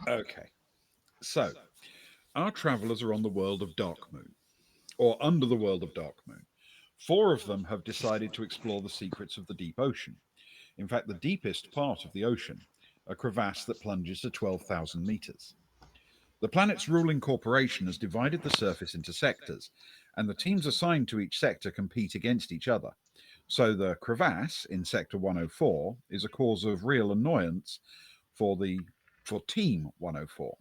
Okay. So, our travellers are on the world of Darkmoon, or under the world of Darkmoon. Four of them have decided to explore the secrets of the deep ocean. In fact, the deepest part of the ocean, a crevasse that plunges to 12,000 metres. The planet's ruling corporation has divided the surface into sectors, and the teams assigned to each sector compete against each other. So the crevasse in Sector 104 is a cause of real annoyance for the for Team 104,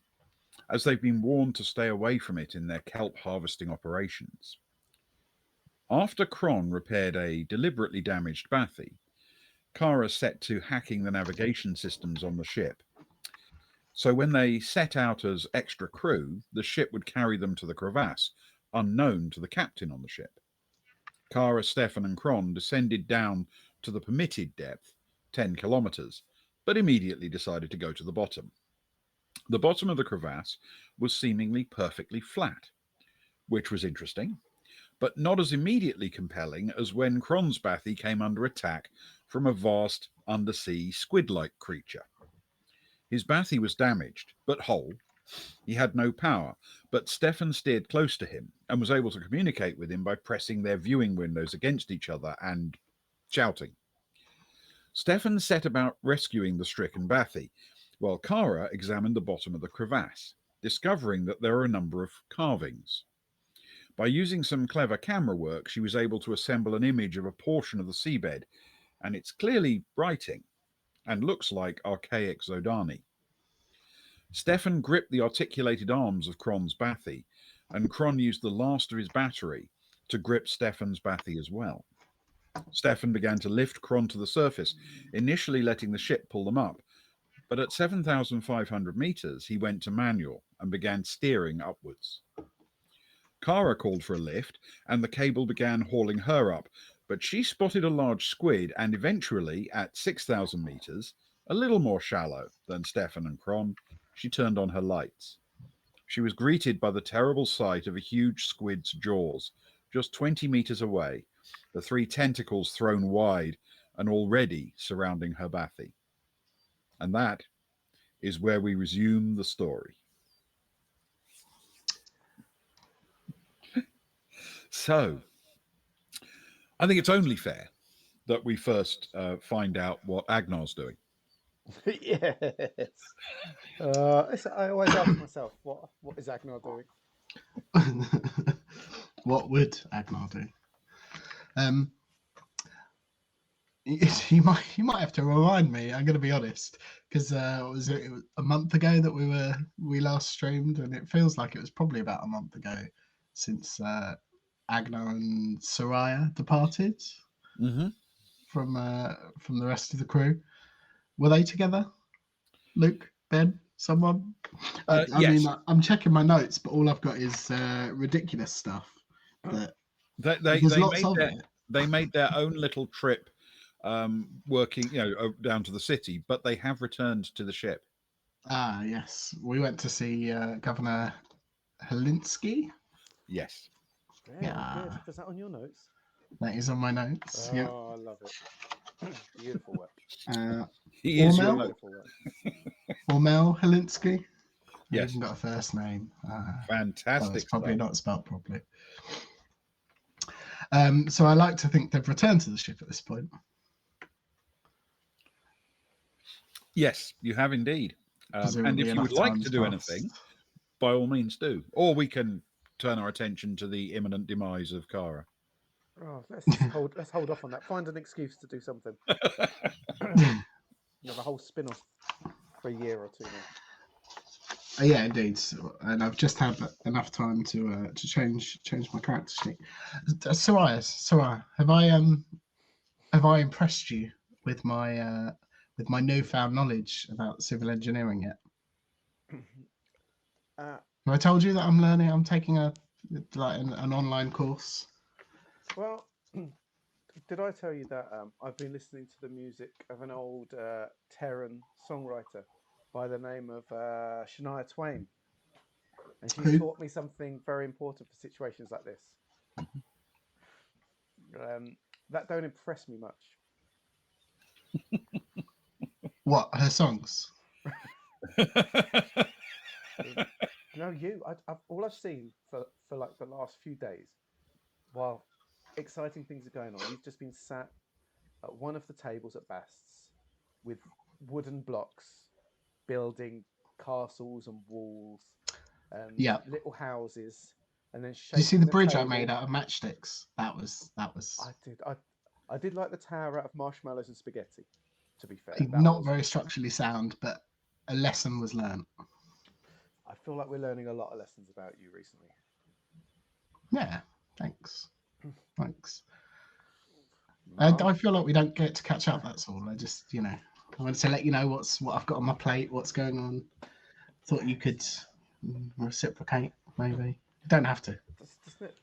as they've been warned to stay away from it in their kelp harvesting operations. After Kron repaired a deliberately damaged bathy, Kara set to hacking the navigation systems on the ship. So when they set out as extra crew, the ship would carry them to the crevasse, unknown to the captain on the ship. Kara, Stefan, and Kron descended down to the permitted depth, 10 kilometres, but immediately decided to go to the bottom. The bottom of the crevasse was seemingly perfectly flat, which was interesting, but not as immediately compelling as when Kron's bathy came under attack from a vast undersea squid like creature. His bathy was damaged, but whole. He had no power, but Stefan steered close to him and was able to communicate with him by pressing their viewing windows against each other and shouting. Stefan set about rescuing the stricken bathy, while Kara examined the bottom of the crevasse, discovering that there are a number of carvings. By using some clever camera work, she was able to assemble an image of a portion of the seabed, and it's clearly writing and looks like archaic Zodani. Stefan gripped the articulated arms of Kron's bathy, and Kron used the last of his battery to grip Stefan's bathy as well. Stefan began to lift Kron to the surface, initially letting the ship pull them up, but at 7,500 meters, he went to manual and began steering upwards. Kara called for a lift, and the cable began hauling her up, but she spotted a large squid and eventually, at 6,000 meters, a little more shallow than Stefan and Kron, she turned on her lights. She was greeted by the terrible sight of a huge squid's jaws, just 20 meters away, the three tentacles thrown wide and already surrounding her bathy. And that is where we resume the story. So, I think it's only fair that we first find out what Agnar's doing. Yes. I always ask myself, what is Agnar doing? What would Agnar do? You might have to remind me. I'm going to be honest, because was it a month ago that we last streamed, and it feels like it was probably about a month ago since Agnar and Soraya departed from the rest of the crew. Were they together? Luke, Ben, someone? I Yes. mean, I'm checking my notes, but all I've got is ridiculous stuff. They made their own little trip, working, down to the city, but they have returned to the ship. Ah, yes, we went to see Governor Helinsky. Yes. Yeah. Good. Was that on your notes? That is on my notes. Oh, Yeah. I love it. Beautiful work. He is your Beautiful work. Ormel Helinsky. He Yes. even got a first name. Fantastic. It's probably not spelled properly. So I like to think they've returned to the ship at this point. Yes, you have indeed. And Presumably if you enough would like time's to do passed. anything, by all means do. Or we can turn our attention to the imminent demise of Kara. Oh, let's hold off on that. Find an excuse to do something. You have a whole spin-off for a year or two now. Yeah, indeed. And I've just had enough time to change my character sheet. Soraya, have I impressed you with my newfound knowledge about civil engineering yet? Have I told you that I'm taking an online course? Well, did I tell you that I've been listening to the music of an old Terran songwriter by the name of Shania Twain, and she's taught me something very important for situations like this. That don't impress me much. What, her songs? No, you. All I've seen for like the last few days, while exciting things are going on, you've just been sat at one of the tables at Best's with wooden blocks, building castles and walls and Yeah. little houses, and then Did you see shaking the the bridge I made table. out of matchsticks? That was I did. I did like the tower out of marshmallows and spaghetti. To be fair, that not was. very structurally sound, but a lesson was learned. I feel like we're learning a lot of lessons about you recently. Yeah, thanks. Thanks. No, I feel like we don't get to catch up. That's all. I just, I wanted to let you know what I've got on my plate, what's going on. Thought you could reciprocate, maybe. You don't have to. doesn't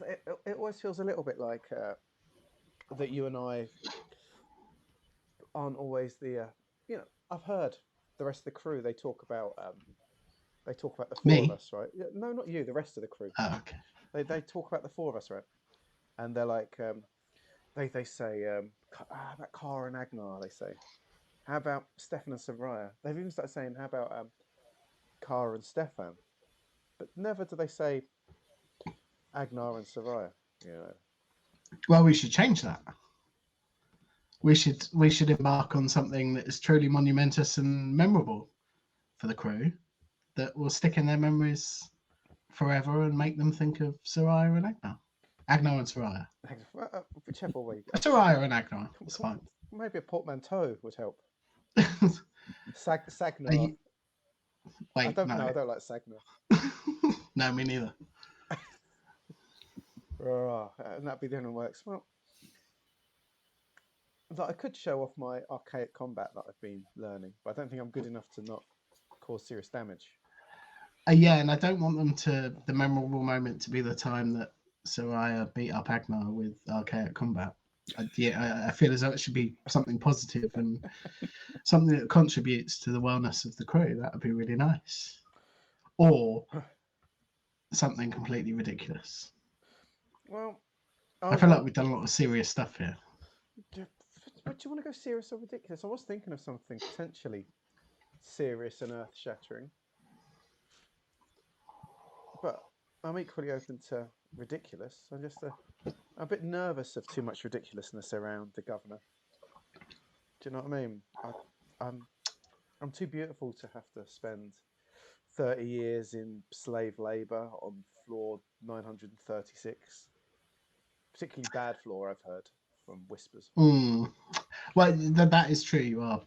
it? It always feels a little bit like that you and I aren't always the. I've heard the rest of the crew. They talk about the four of Me? us, right? No, not you. The rest of the crew. Oh, okay. They talk about the four of us, right? And they're like, they say about Cara and Agnar. They say, how about Stefan and Soraya? They've even started saying, how about Cara and Stefan? But never do they say Agnar and Soraya. You know. Well, we should change that. We should embark on something that is truly monumentous and memorable for the crew that will stick in their memories forever and make them think of Soraya and Agnar. Agnar and Soraya. Whichever way. Soraya and Agnar. It's fine. Maybe a portmanteau would help. Are Sagnar. you, I wait, don't know. no. I don't like Sagnar. No, me neither. And that'd be the only one works. Well, I could show off my archaic combat that I've been learning, but I don't think I'm good enough to not cause serious damage. Yeah, and I don't want the memorable moment to be the time that Soraya beat up Agnar with archaic combat. I feel as though it should be something positive and something that contributes to the wellness of the crew. That would be really nice. Or something completely ridiculous. Well, I feel like we've done a lot of serious stuff here. But do you want to go serious or ridiculous? I was thinking of something potentially serious and earth-shattering, but I'm equally open to ridiculous. I'm just a bit nervous of too much ridiculousness around the governor. Do you know what I mean? I'm too beautiful to have to spend 30 years in slave labour on floor 936. Particularly bad floor, I've heard from whispers. Well, that is true. You are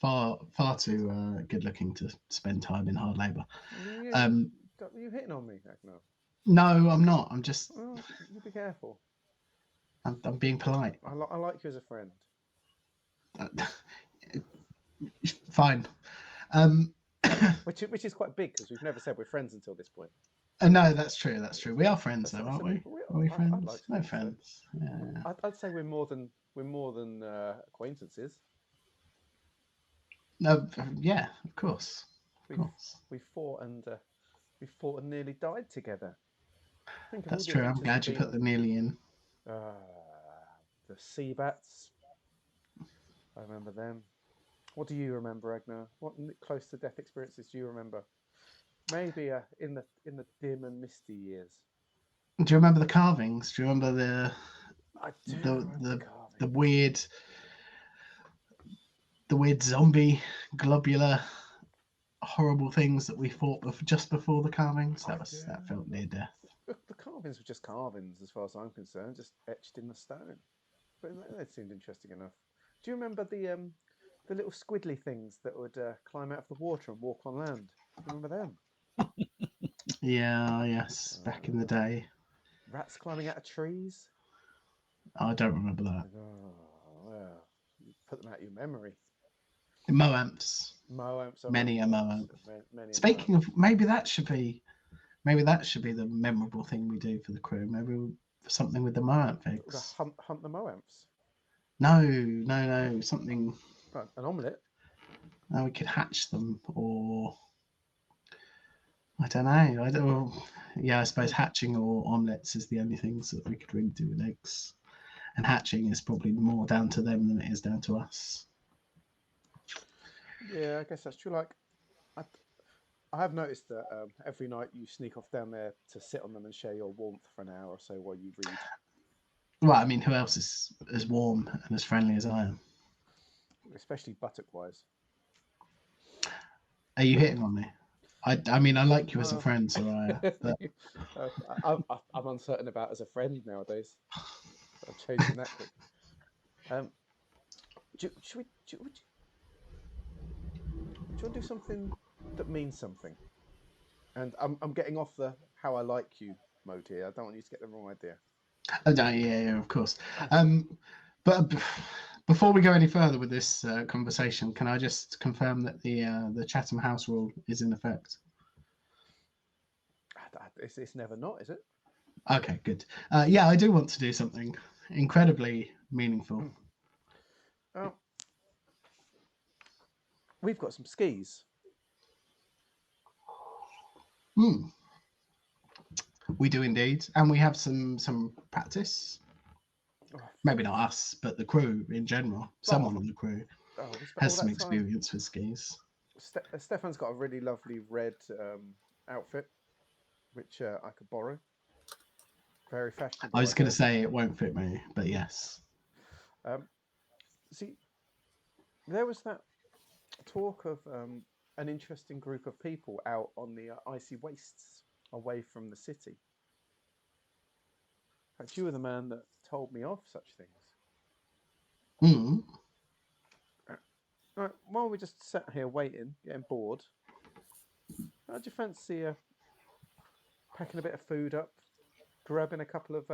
far too good looking to spend time in hard labour. Are you hitting on me, Agnar? No, I'm not. I'm just. Oh, you be careful. I'm being polite. I like you as a friend. Fine. Which is quite big because we've never said we're friends until this point. No, that's true. That's true. We are friends, though, aren't we? Are we friends? I'd like to No, think friends. so. Yeah. I'd say we're more than acquaintances. No, yeah, of course. We fought and nearly died together. Think of all That's the true. I'm adventures glad we've you put the nearly in. The sea bats. I remember them. What do you remember, Agnar? What close to death experiences do you remember? Maybe in the dim and misty years. Do you remember the carvings? Do you remember I do the remember the carving. the weird zombie globular horrible things that we fought just before the carvings? That felt near death. The carvings were just carvings, as far as I'm concerned, just etched in the stone. But they seemed interesting enough. Do you remember the little squiddly things that would climb out of the water and walk on land? Do you remember them? Yeah, yes, back in the day. Rats climbing out of trees? I don't remember that. Oh, well, you put them out of your memory. Moamps. Moamps. Many a Moamp. Many Speaking of, maybe that should be the memorable thing we do for the crew. Maybe something with the Moamp eggs. Hunt the Moamps. No, something. An omelette. No, we could hatch them, or I don't know. Yeah, I suppose hatching or omelets is the only things that we could really do with eggs. And hatching is probably more down to them than it is down to us. Yeah, I guess that's true. Like, I have noticed that every night you sneak off down there to sit on them and share your warmth for an hour or so while you read. Well, I mean, who else is as warm and as friendly as I am? Especially buttock-wise. Are you hitting on me? I mean, I like you as a Uh, friend, Soraya. But I'm uncertain about as a friend nowadays. I'm changing that quick. Should we? Do you want to do something that means something? And I'm getting off the how I like you mode here. I don't want you to get the wrong idea. yeah, of course. But before we go any further with this conversation, can I just confirm that the Chatham House rule is in effect? It's never not, is it? Okay, good. Yeah, I do want to do something incredibly meaningful. Oh, we've got some skis. We do indeed, and we have some practice. Oh, Maybe not us, but the crew in general. Someone on the crew we spent has all some that time. experience with skis. Stefan's got a really lovely red outfit, which I could borrow. Very fashionable. I was going to say it won't fit me, but yes. See, there was that talk of an interesting group of people out on the icy wastes away from the city. In fact, you were the man that told me of such things. Right, while we just sat here waiting, getting bored, how'd you fancy packing a bit of food up, grabbing a couple of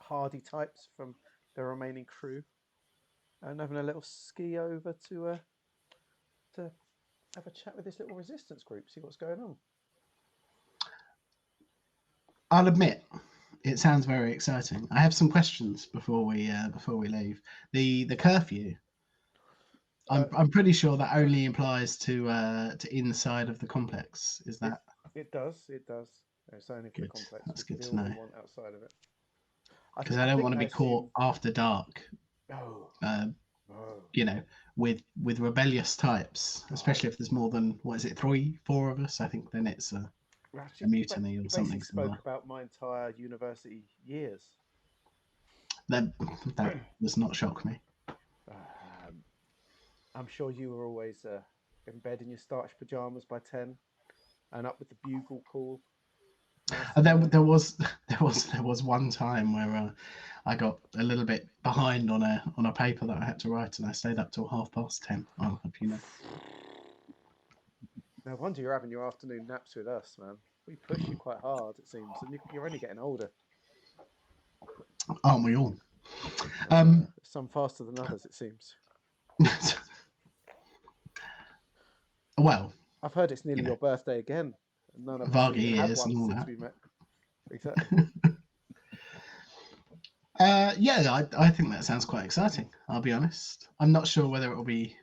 hardy types from the remaining crew, and having a little ski over to have a chat with this little resistance group, see what's going on? I'll admit, it sounds very exciting. I have some questions before we leave. The curfew. I'm pretty sure that only applies to inside of the complex. Is that? It does. It does. It's only for the Good. complex. That's We good can to do what know. we want outside of it. Because I don't want to be caught after dark. Oh. You know, with rebellious types, especially if there's more than what is it, 3-4 of us. I think then it's a mutiny or something similar. Spoke about my entire university years. That does not shock me. I'm sure you were always in bed in your starch pajamas by 10, and up with the bugle call. There was one time where I got a little bit behind on a paper that I had to write, and I stayed up till 10:30. I'll have you know. No wonder you're having your afternoon naps with us, man. We push you quite hard, it seems, and you're only getting older. Aren't we all? Some faster than others, it seems. Well, I've heard it's nearly your birthday again. None of us Varga had years one and all since that. we met. Exactly. Yeah, I think that sounds quite exciting. I'll be honest. I'm not sure whether it will be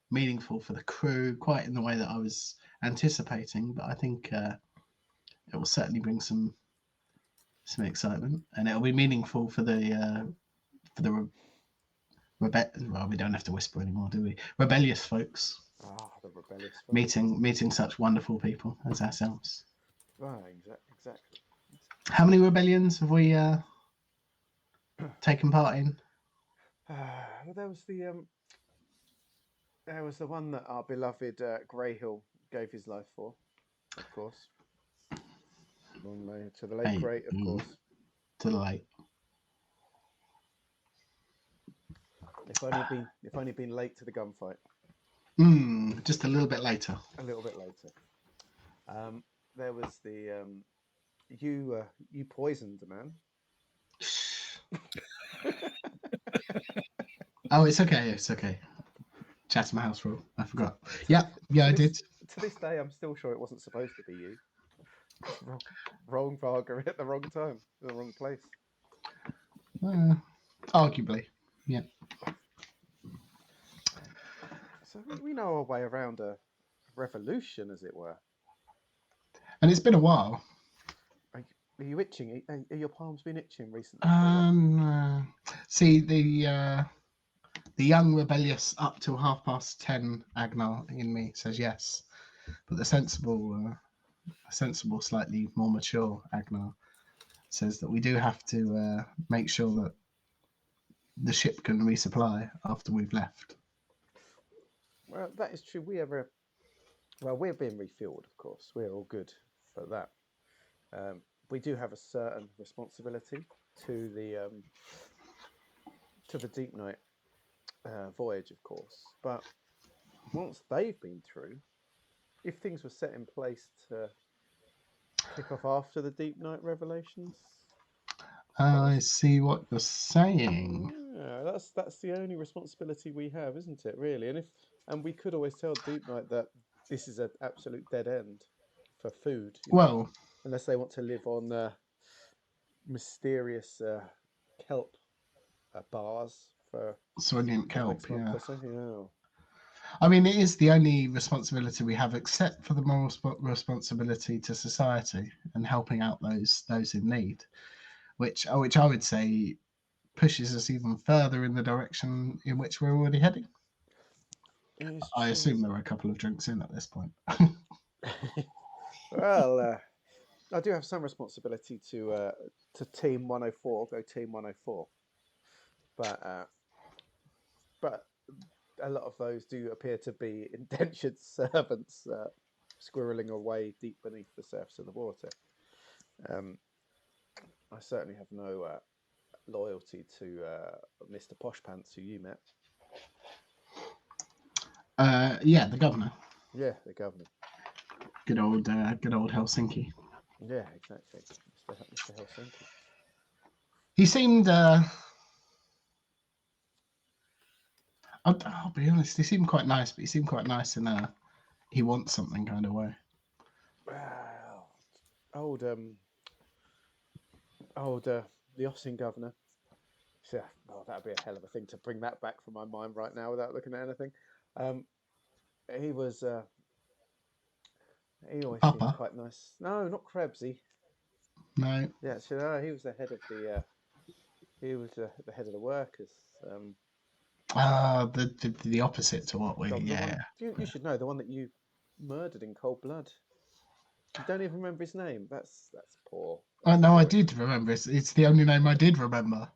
meaningful for the crew quite in the way that I was anticipating, but I think it will certainly bring some excitement, and it'll be meaningful for the well, we don't have to whisper anymore, do we? Rebellious folks. The rebellious folks. Meeting such wonderful people as ourselves. Exactly. How many rebellions have we taken part in? There was the one that our beloved Greyhill gave his life for, of course. To the late great, of course. To the late. If only been late to the gunfight. Just a little bit later. A little bit later. There was the you poisoned the man. Oh, it's okay. Chatham House rule. I forgot. Yeah, I did. To this day, I'm still sure it wasn't supposed to be you. Wrong Varga at the wrong time, in the wrong place. Arguably, yeah. So we know our way around a revolution, as it were. And it's been a while. Are you itching? Are your palms been itching recently? See, the young rebellious up till 10:30 Agnar in me says yes. But the sensible, slightly more mature Agnar says that we do have to make sure that the ship can resupply after we've left. Well, that is true. We're being refueled, of course. We're all good for that. We do have a certain responsibility to the Deep Night voyage, of course. But once they've been through, if things were set in place to kick off after the Deep Night revelations, I see what you're saying. yeah, that's the only responsibility we have, isn't it? Really, and we could always tell Deep Night that this is an absolute dead end for food. Well, Unless they want to live on mysterious kelp bars for Soylent the kelp, next month yeah. or so. Yeah. I mean, it is the only responsibility we have, except for the moral responsibility to society and helping out those in need, which I would say pushes us even further in the direction in which we're already heading. It is I true. assume there are a couple of drinks in at this point. Well, I do have some responsibility to Team 104. Go Team 104. But a lot of those do appear to be indentured servants squirreling away deep beneath the surface of the water. I certainly have no loyalty to Mr. Poshpants, who you met. Yeah, the governor. Yeah, the governor. Good old Helsinki. Yeah, exactly. Mr. Helsinki. He seemed. I'll be honest. He seemed quite nice, but he seemed quite nice in a he wants something kind of way. Wow. Old the Austin governor. Yeah, oh, that'd be a hell of a thing to bring that back from my mind right now without looking at anything. Um, he was he always seemed Papa? quite nice. No, not Krebsy. No. Yeah, so no, he was the head of the head of the workers. The opposite to what we. The Yeah. one you should know, the one that you murdered in cold blood. You don't even remember his name. That's poor. Oh That's no, I poor. did remember. It's the only name I did remember.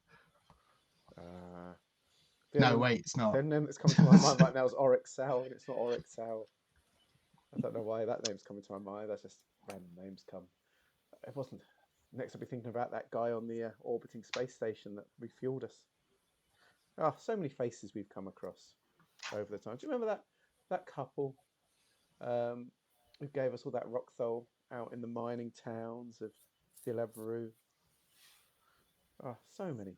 No, wait, it's not. The only name that's coming to my mind right now is Oryx Sal, and it's not Oryx Sal. I don't know why that name's coming to my mind. That's just random names come. It wasn't. Next, I'll be thinking about that guy on the orbiting space station that refueled us. Ah, so many faces we've come across over the time. Do you remember that couple who gave us all that rock thole out in the mining towns of Delaveru? Oh, so many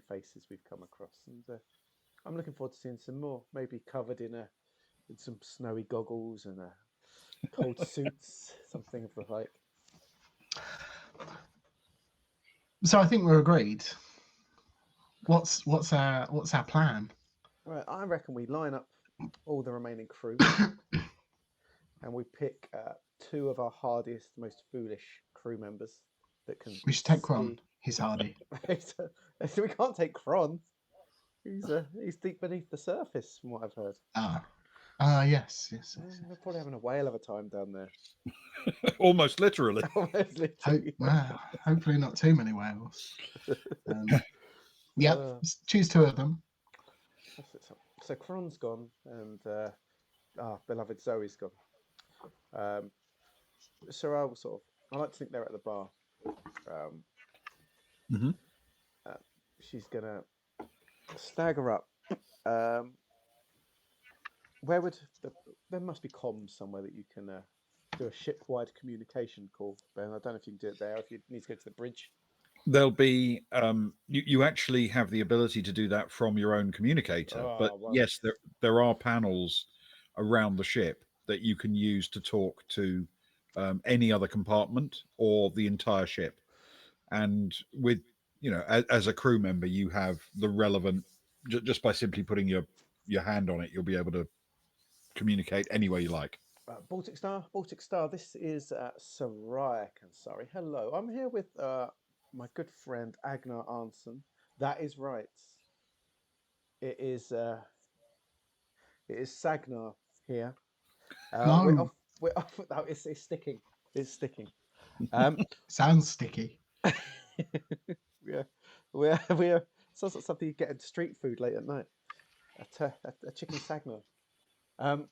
faces we've come across, and I'm looking forward to seeing some more. Maybe covered in some snowy goggles and cold suits, something of the like. So I think we're agreed. What's our plan? Right, I reckon we line up all the remaining crew and we pick two of our hardiest, most foolish crew members that can. We should take Kron. He's hardy. So we can't take Kron. He's deep beneath the surface, from what I've heard. Yes. We're probably having a whale of a time down there. Almost literally. Hopefully not too many whales. Yep, choose two of them. So Kron's gone, and our beloved Zoe's gone. So I like to think they're at the bar. She's gonna stagger up. There must be comms somewhere that you can do a ship-wide communication call, Ben. I don't know if you can do it there. If you need to go to the bridge, there'll be you actually have the ability to do that from your own communicator. But yes, there are panels around the ship that you can use to talk to any other compartment or the entire ship. And with as a crew member, you have the relevant just by simply putting your hand on it, you'll be able to communicate any way you like. Baltic Star. This is Sarai Kansari. Hello, I'm here with my good friend Agnar Arnson. That is right. It is Sagnar here. No. No, it's sticking. It's sticking. Sounds sticky. Yeah, we're sounds like something you get in street food late at night. A chicken Sagnar. Can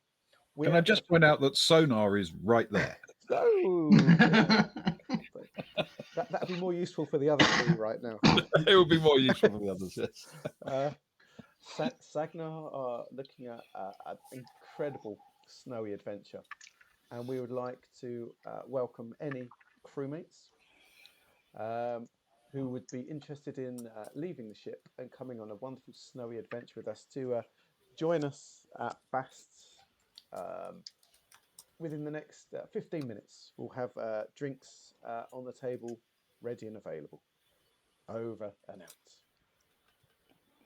I just point out that sonar is right there? No, yeah. That'd be more useful for the other three right now. It would be more useful for the others, yes. Sagnar are looking at an incredible snowy adventure, and we would like to welcome any crewmates who would be interested in leaving the ship and coming on a wonderful snowy adventure with us to join us at Bast's within the next 15 minutes. We'll have drinks on the table, ready and available. Over and out.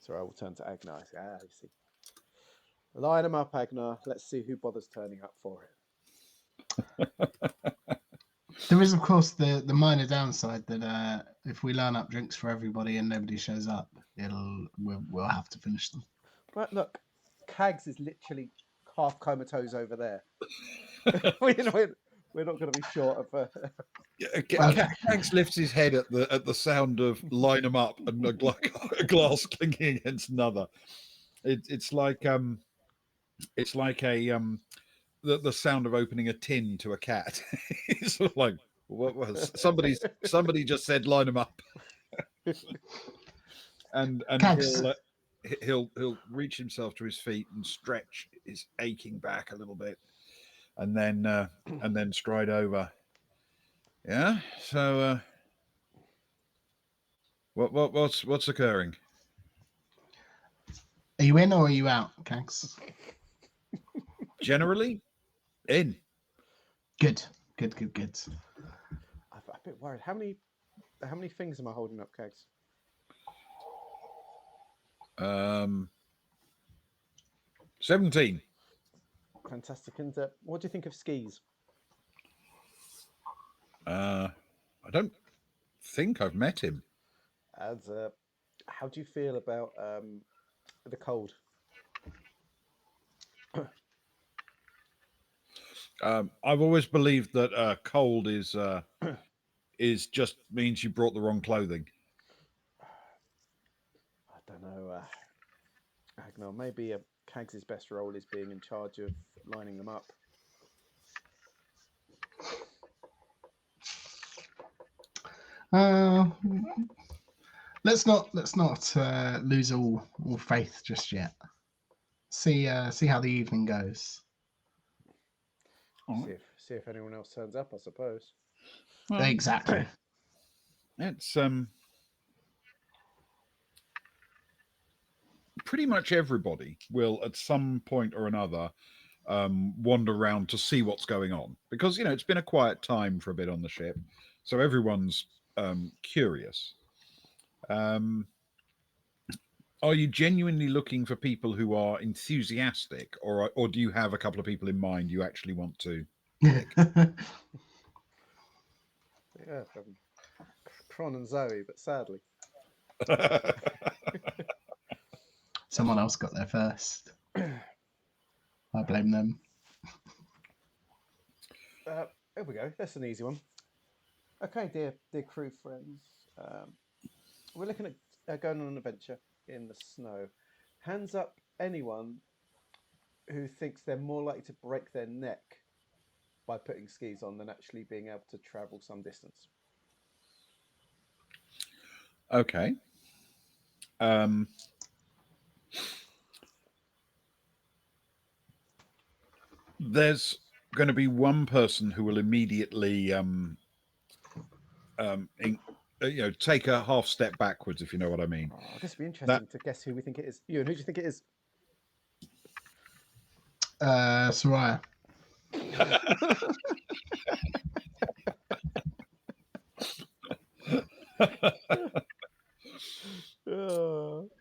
So I will turn to Agnar. You see. Line them up, Agnar. Let's see who bothers turning up for it. There is, of course, the minor downside that if we line up drinks for everybody and nobody shows up, we'll have to finish them. Right, look, Cags is literally half comatose over there. we're not going to be short of. Hanks lifts his head at the sound of "line 'em up" and a glass clinking against another. It's like the sound of opening a tin to a cat. It's sort of like, what was somebody just said "line 'em up," and he'll reach himself to his feet and stretch his aching back a little bit, and then stride over. Yeah. So, what's occurring? Are you in or are you out, Cags? Generally, in. Good. I'm a bit worried. How many things am I holding up, Cags? 17. Fantastic. And what do you think of skis? I don't think I've met him. And how do you feel about the cold? I've always believed that cold is just means you brought the wrong clothing. I don't know, Agnar. Maybe Cags' best role is being in charge of lining them up. Let's not lose all faith just yet. See how the evening goes. See if anyone else turns up, I suppose. Well, Exactly. It's pretty much everybody will at some point or another wander around to see what's going on, because it's been a quiet time for a bit on the ship, so everyone's curious. Are you genuinely looking for people who are enthusiastic, or do you have a couple of people in mind you actually want to pick? Yeah, Kron and Zoe, but sadly. Someone else got there first. I blame them. There we go. That's an easy one. Okay, dear crew friends. We're looking at going on an adventure in the snow. Hands up anyone who thinks they're more likely to break their neck by putting skis on than actually being able to travel some distance. Okay. There's going to be one person who will immediately take a half step backwards, if you know what I mean. Oh, this would be interesting to guess who we think it is. Ewan, who do you think it is? Soraya.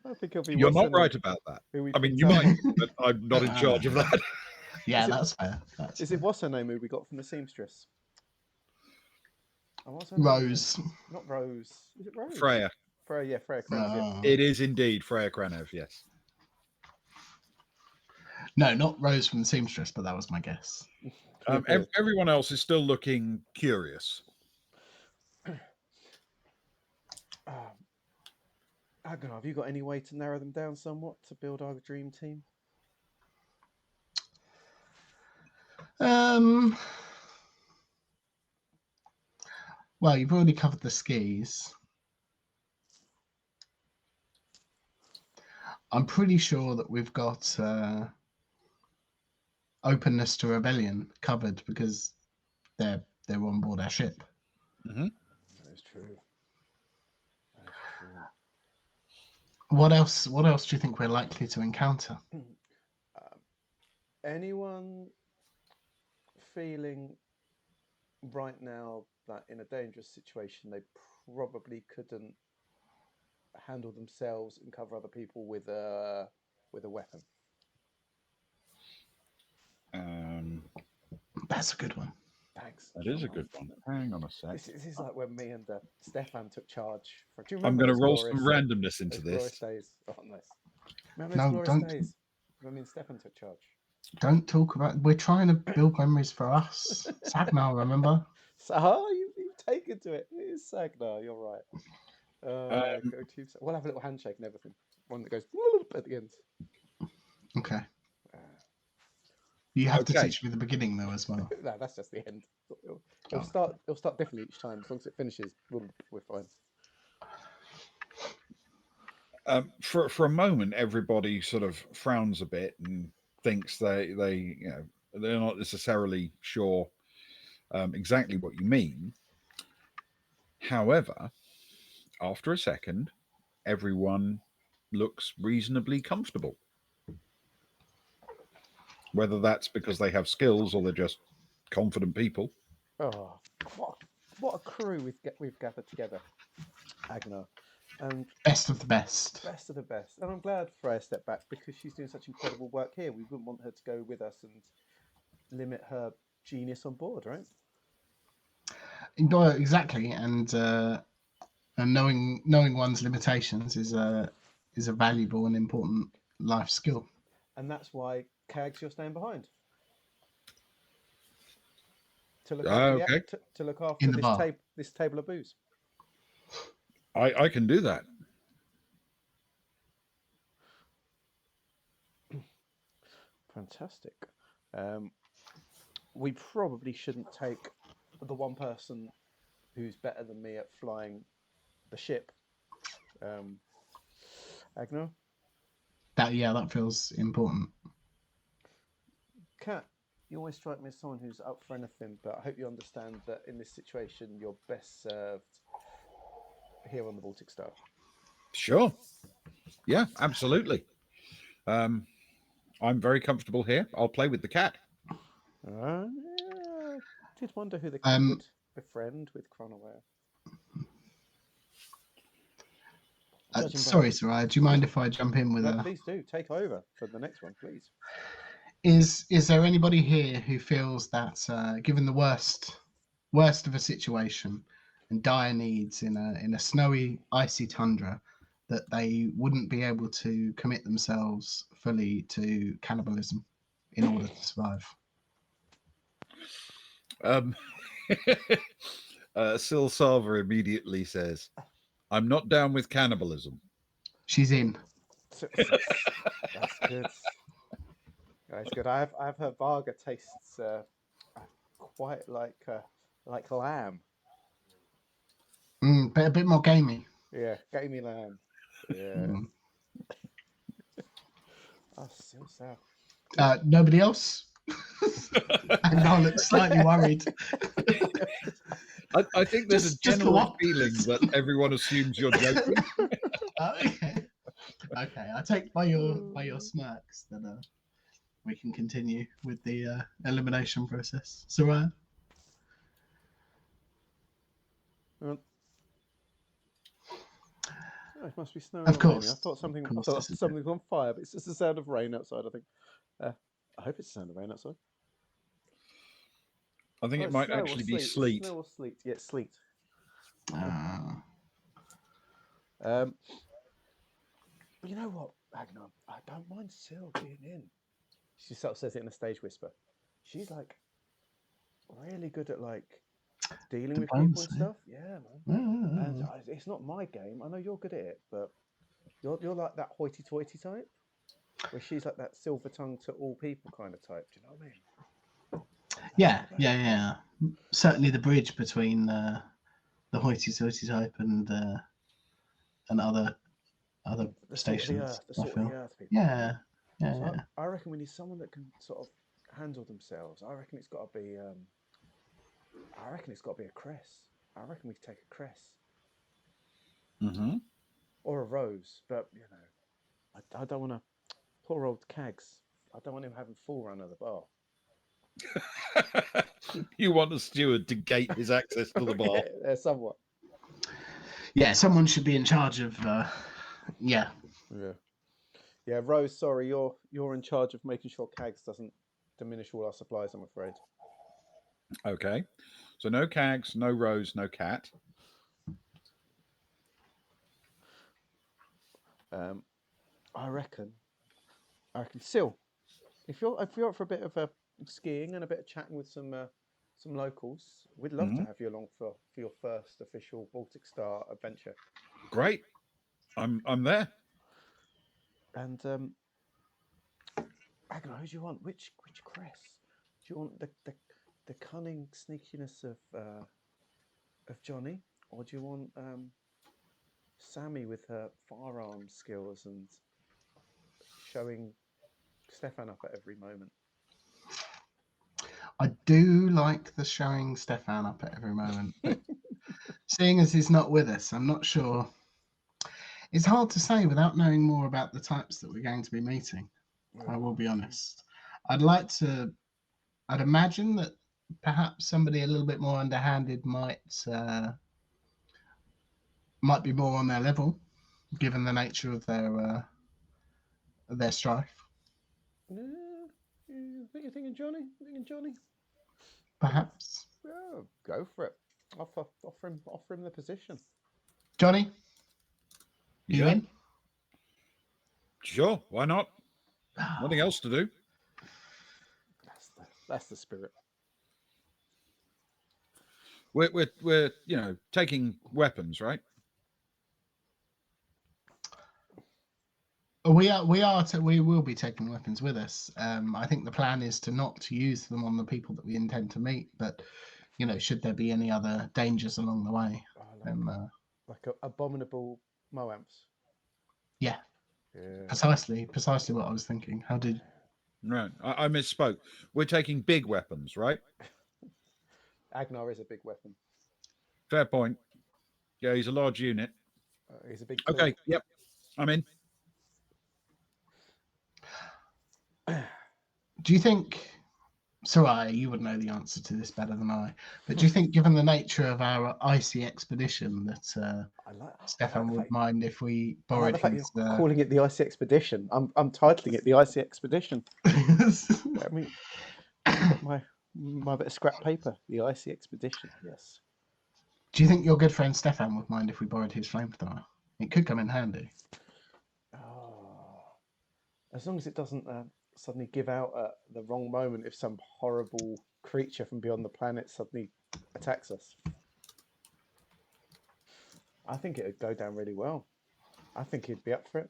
I think it'll be. You're not right about that. I mean, you might, but I'm not in charge of that. Yeah, that's fair. Is it what's her name who we got from the seamstress? Oh, Rose. Not Rose. Is it Rose? Freya. Freya Cranev. It is indeed Freya Cranev, yes. No, not Rose from the seamstress, but that was my guess. Everyone else is still looking curious. Agnar, have you got any way to narrow them down somewhat to build our dream team? Well, you've already covered the skis. I'm pretty sure that we've got openness to rebellion covered because they're on board our ship. Mm-hmm. That is true. That is true. What else? What else do you think we're likely to encounter? Anyone feeling right now that in a dangerous situation they probably couldn't handle themselves and cover other people with a weapon? That's a good one. Thanks. That is a good one. Hang on a sec. This is like when me and Stefan took charge. Do you I'm remember going to those roll glorious, some randomness into those glorious this. days? Oh, nice. Remember those No, glorious don't days when me and Stefan took charge? don't talk about. We're trying to build memories for us. Sagnar, remember? So, you've taken to it. It is Sagnar. You're right. Go Team Sagnar. We'll have a little handshake and everything. One that goes at the end. Okay. Uh, You have to Okay. teach me the beginning though as well. no, that's just the end. It'll start. It'll start differently each time. As long as it finishes, we're fine. For a moment, everybody sort of frowns a bit and thinks they're not necessarily sure exactly what you mean. However, after a second, everyone looks reasonably comfortable. Whether that's because they have skills or they're just confident people. Oh, what a crew we've gathered together, Agnar, and Best of the best. best of the best. And I'm glad Freya stepped back because she's doing such incredible work here. We wouldn't want her to go with us and limit her genius on board, right? No, exactly, and knowing one's limitations is a valuable and important life skill. And that's why Cags, you're staying behind to look Okay, to look after In the bar. this table of booze. I can do that. Fantastic. We probably shouldn't take the one person who's better than me at flying the ship. Agno? That feels important. Kat, you always strike me as someone who's up for anything, but I hope you understand that in this situation, you're best served here on the Baltic Star. Sure. Yeah, absolutely. I'm very comfortable here. I'll play with the cat. Yeah, I did wonder who the cat would befriend with Chronoware. Sorry, Sarai. Do you mind if I jump in with No, please do. Take over for the next one, please. Is there anybody here who feels that given the worst of a situation and dire needs in a snowy, icy tundra, that they wouldn't be able to commit themselves fully to cannibalism in order to survive? Sil Salva immediately says, I'm not down with cannibalism. She's in. That's good. That's good. I've heard Varga tastes quite like lamb. But a bit more gamey. Yeah, gamey lamb. Yeah. Oh, so sad. Nobody else? And now looks slightly worried. I think there's a general feeling that everyone assumes you're joking. Okay. Okay, I take by your smirks that we can continue with the elimination process. Sarai? Oh, it must be snowing. Of course. I thought something was on fire, but it's just the sound of rain outside. I think. I hope it's the sound of rain outside. I think it might actually be sleet. Snow or sleet? Yeah, it's sleet. You know what, Agnar? I don't mind Sil being in. She sort of says it in a stage whisper. She's like really good at like dealing with people and Diplomacy. stuff. Yeah, man. And it's not my game. I know you're good at it, but you're like that hoity-toity type, where she's like that silver tongue to all people kind of type. Do you know what I mean? Yeah. Certainly the bridge between the hoity-toity type and other The salt of the stations. earth, the I salt of feel. the earth people. Yeah. So I reckon we need someone that can sort of handle themselves. I reckon it's got to be. I reckon it's got to be a Cress. I reckon we could take a Cress Mm-hmm. or a Rose, but you know, I don't want to. Poor old Cags. I don't want him having full run of the bar. You want a steward to gate his access to the bar. Yeah, somewhat. Yeah, someone should be in charge of. Yeah. Yeah, Rose. Sorry, you're in charge of making sure Cags doesn't diminish all our supplies. I'm afraid. Okay. So no Cags, no Rose, no Cat. I reckon. Sil, if you're up for a bit of skiing and a bit of chatting with some locals, we'd love to have you along for your first official Baltic Star adventure. Great. I'm there. And Agnar, who do you want? Which Cress? Do you want the cunning sneakiness of Johnny, or do you want Sammy with her firearm skills and showing Stefan up at every moment? I do like the showing Stefan up at every moment. But seeing as he's not with us, I'm not sure. It's hard to say without knowing more about the types that we're going to be meeting. I will be honest. I'd imagine that perhaps somebody a little bit more underhanded might be more on their level, given the nature of their strife. You're thinking Johnny? Perhaps. Yeah, go for it. Offer him the position. Johnny, you in? Sure, why not? Nothing else to do. That's the spirit. We're taking weapons, right? We will be taking weapons with us. I think the plan is to not to use them on the people that we intend to meet, but should there be any other dangers along the way, like abominable Moamps. Yeah, precisely what I was thinking. How did? Right, I misspoke. We're taking big weapons, right? Agnar is a big weapon. Fair point. Yeah, he's a large unit. He's a big. Okay, yep, I'm in. Do you think, Sarai, you would know the answer to this better than I, but do you think, given the nature of our icy expedition, that Stefan would mind if we borrowed his... calling it the icy expedition. I'm titling it the icy expedition. I mean, my bit of scrap paper, the icy expedition. Yes. Do you think your good friend Stefan would mind if we borrowed his flamethrower? It could come in handy. Oh, as long as it doesn't suddenly give out at the wrong moment if some horrible creature from beyond the planet suddenly attacks us. I think it would go down really well. I think he'd be up for it.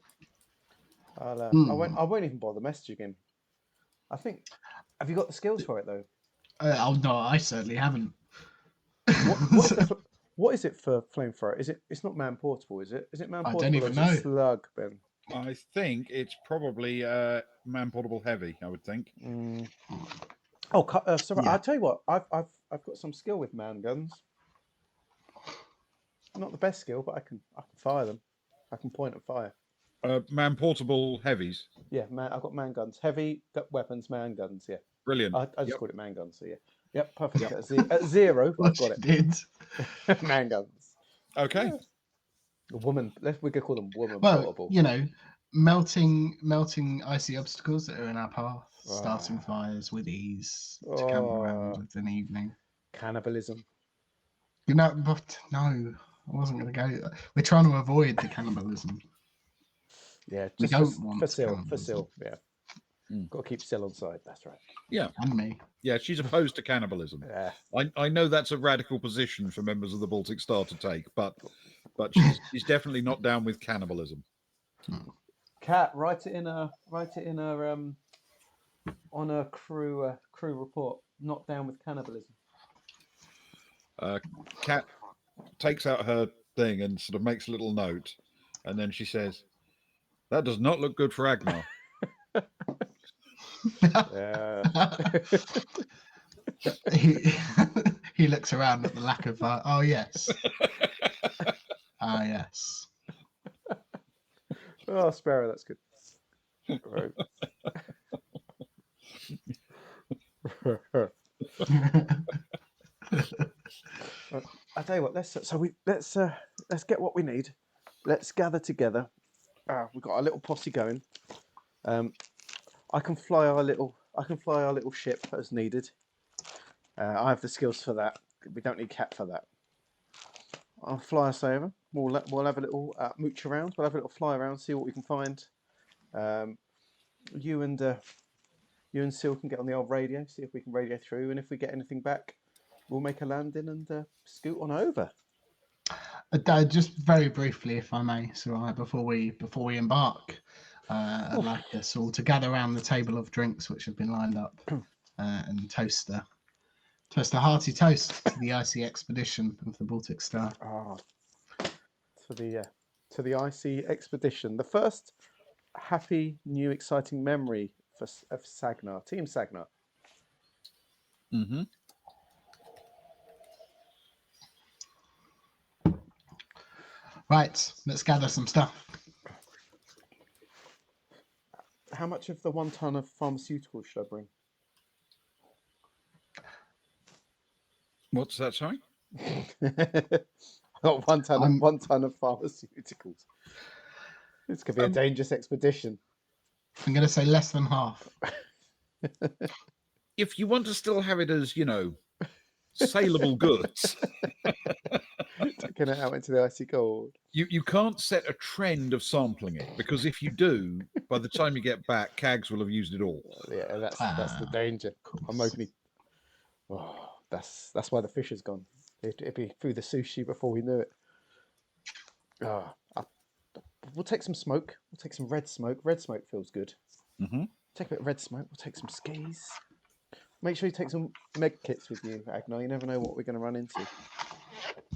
I won't even bother messaging him. I think. Have you got the skills for it though? No, I certainly haven't. What is it for flamethrower? It's not man portable, is it? Is it man portable? I don't even know. Slug, Ben. I think it's probably man portable heavy. I would think. Oh, sorry. Yeah. I'll tell you what. I've got some skill with man guns. Not the best skill, but I can fire them. I can point and fire. Man portable heavies. Yeah, man. I've got man guns, heavy weapons, man guns. Yeah, brilliant. I just called it man guns. So yeah, yep, perfect. Yep. At zero, I've got it. Did man guns? Okay. Yeah. Woman. We could call them woman portable. Melting icy obstacles that are in our path, starting fires with ease to camp around with an evening. Cannibalism. But no, I wasn't going to go. We're trying to avoid the cannibalism. Yeah, we don't want for Sil. Yeah. Got to keep Syl on side. That's right. Yeah, And me. yeah, she's opposed to cannibalism. Yeah. I know that's a radical position for members of the Baltic Star to take, but she's definitely not down with cannibalism. Kat, write it in a on a crew report. Not down with cannibalism. Kat takes out her thing and sort of makes a little note, and then she says, "That does not look good for Agnar." Yeah. he, he looks around at the lack of. Oh yes. Ah yes. Oh, Sparrow, that's good. Right. I tell you what. Let's get what we need. Let's gather together. We've got our little posse going. I can fly our little ship as needed. I have the skills for that. We don't need Cat for that. I'll fly us over. We'll have a little mooch around. We'll have a little fly around, see what we can find. You and Sil can get on the old radio, see if we can radio through, and if we get anything back, we'll make a landing and scoot on over. Just very briefly, if I may, Sarai, before we embark, I'd like us all to gather around the table of drinks which have been lined up and toast a hearty toast to the icy expedition of the Baltic Star. To the icy expedition, the first happy, new, exciting memory of Sagnar, Team Sagnar. Mm-hmm. Right, let's gather some stuff. How much of the 1 ton of pharmaceuticals should I bring? What's that, sorry? Got 1 ton of pharmaceuticals. This could be a dangerous expedition. I'm going to say less than half. If you want to still have it as, saleable goods, Taking it out into the icy cold. you can't set a trend of sampling it, because if you do, by the time you get back, CAGs will have used it all. Yeah, that's the danger. I'm hoping. That's why the fish is gone. It'd be through the sushi before we knew it. We'll take some smoke. We'll take some red smoke. Red smoke feels good. Mm-hmm. Take a bit of red smoke. We'll take some skis. Make sure you take some med kits with you, Agnar. You never know what we're going to run into.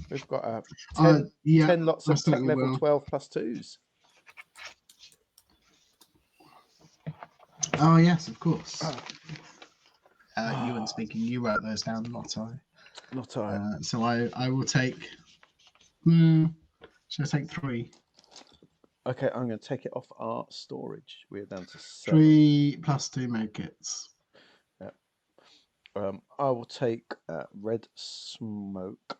We've got 10 lots of tech level 12 plus 2s. Oh, yes, of course. Ewan speaking, you wrote those down, not I. Not I. So I will take... should I take 3? Okay, I'm going to take it off our storage. We're down to 7. 3 plus 2 med kits. Yeah. I will take red smoke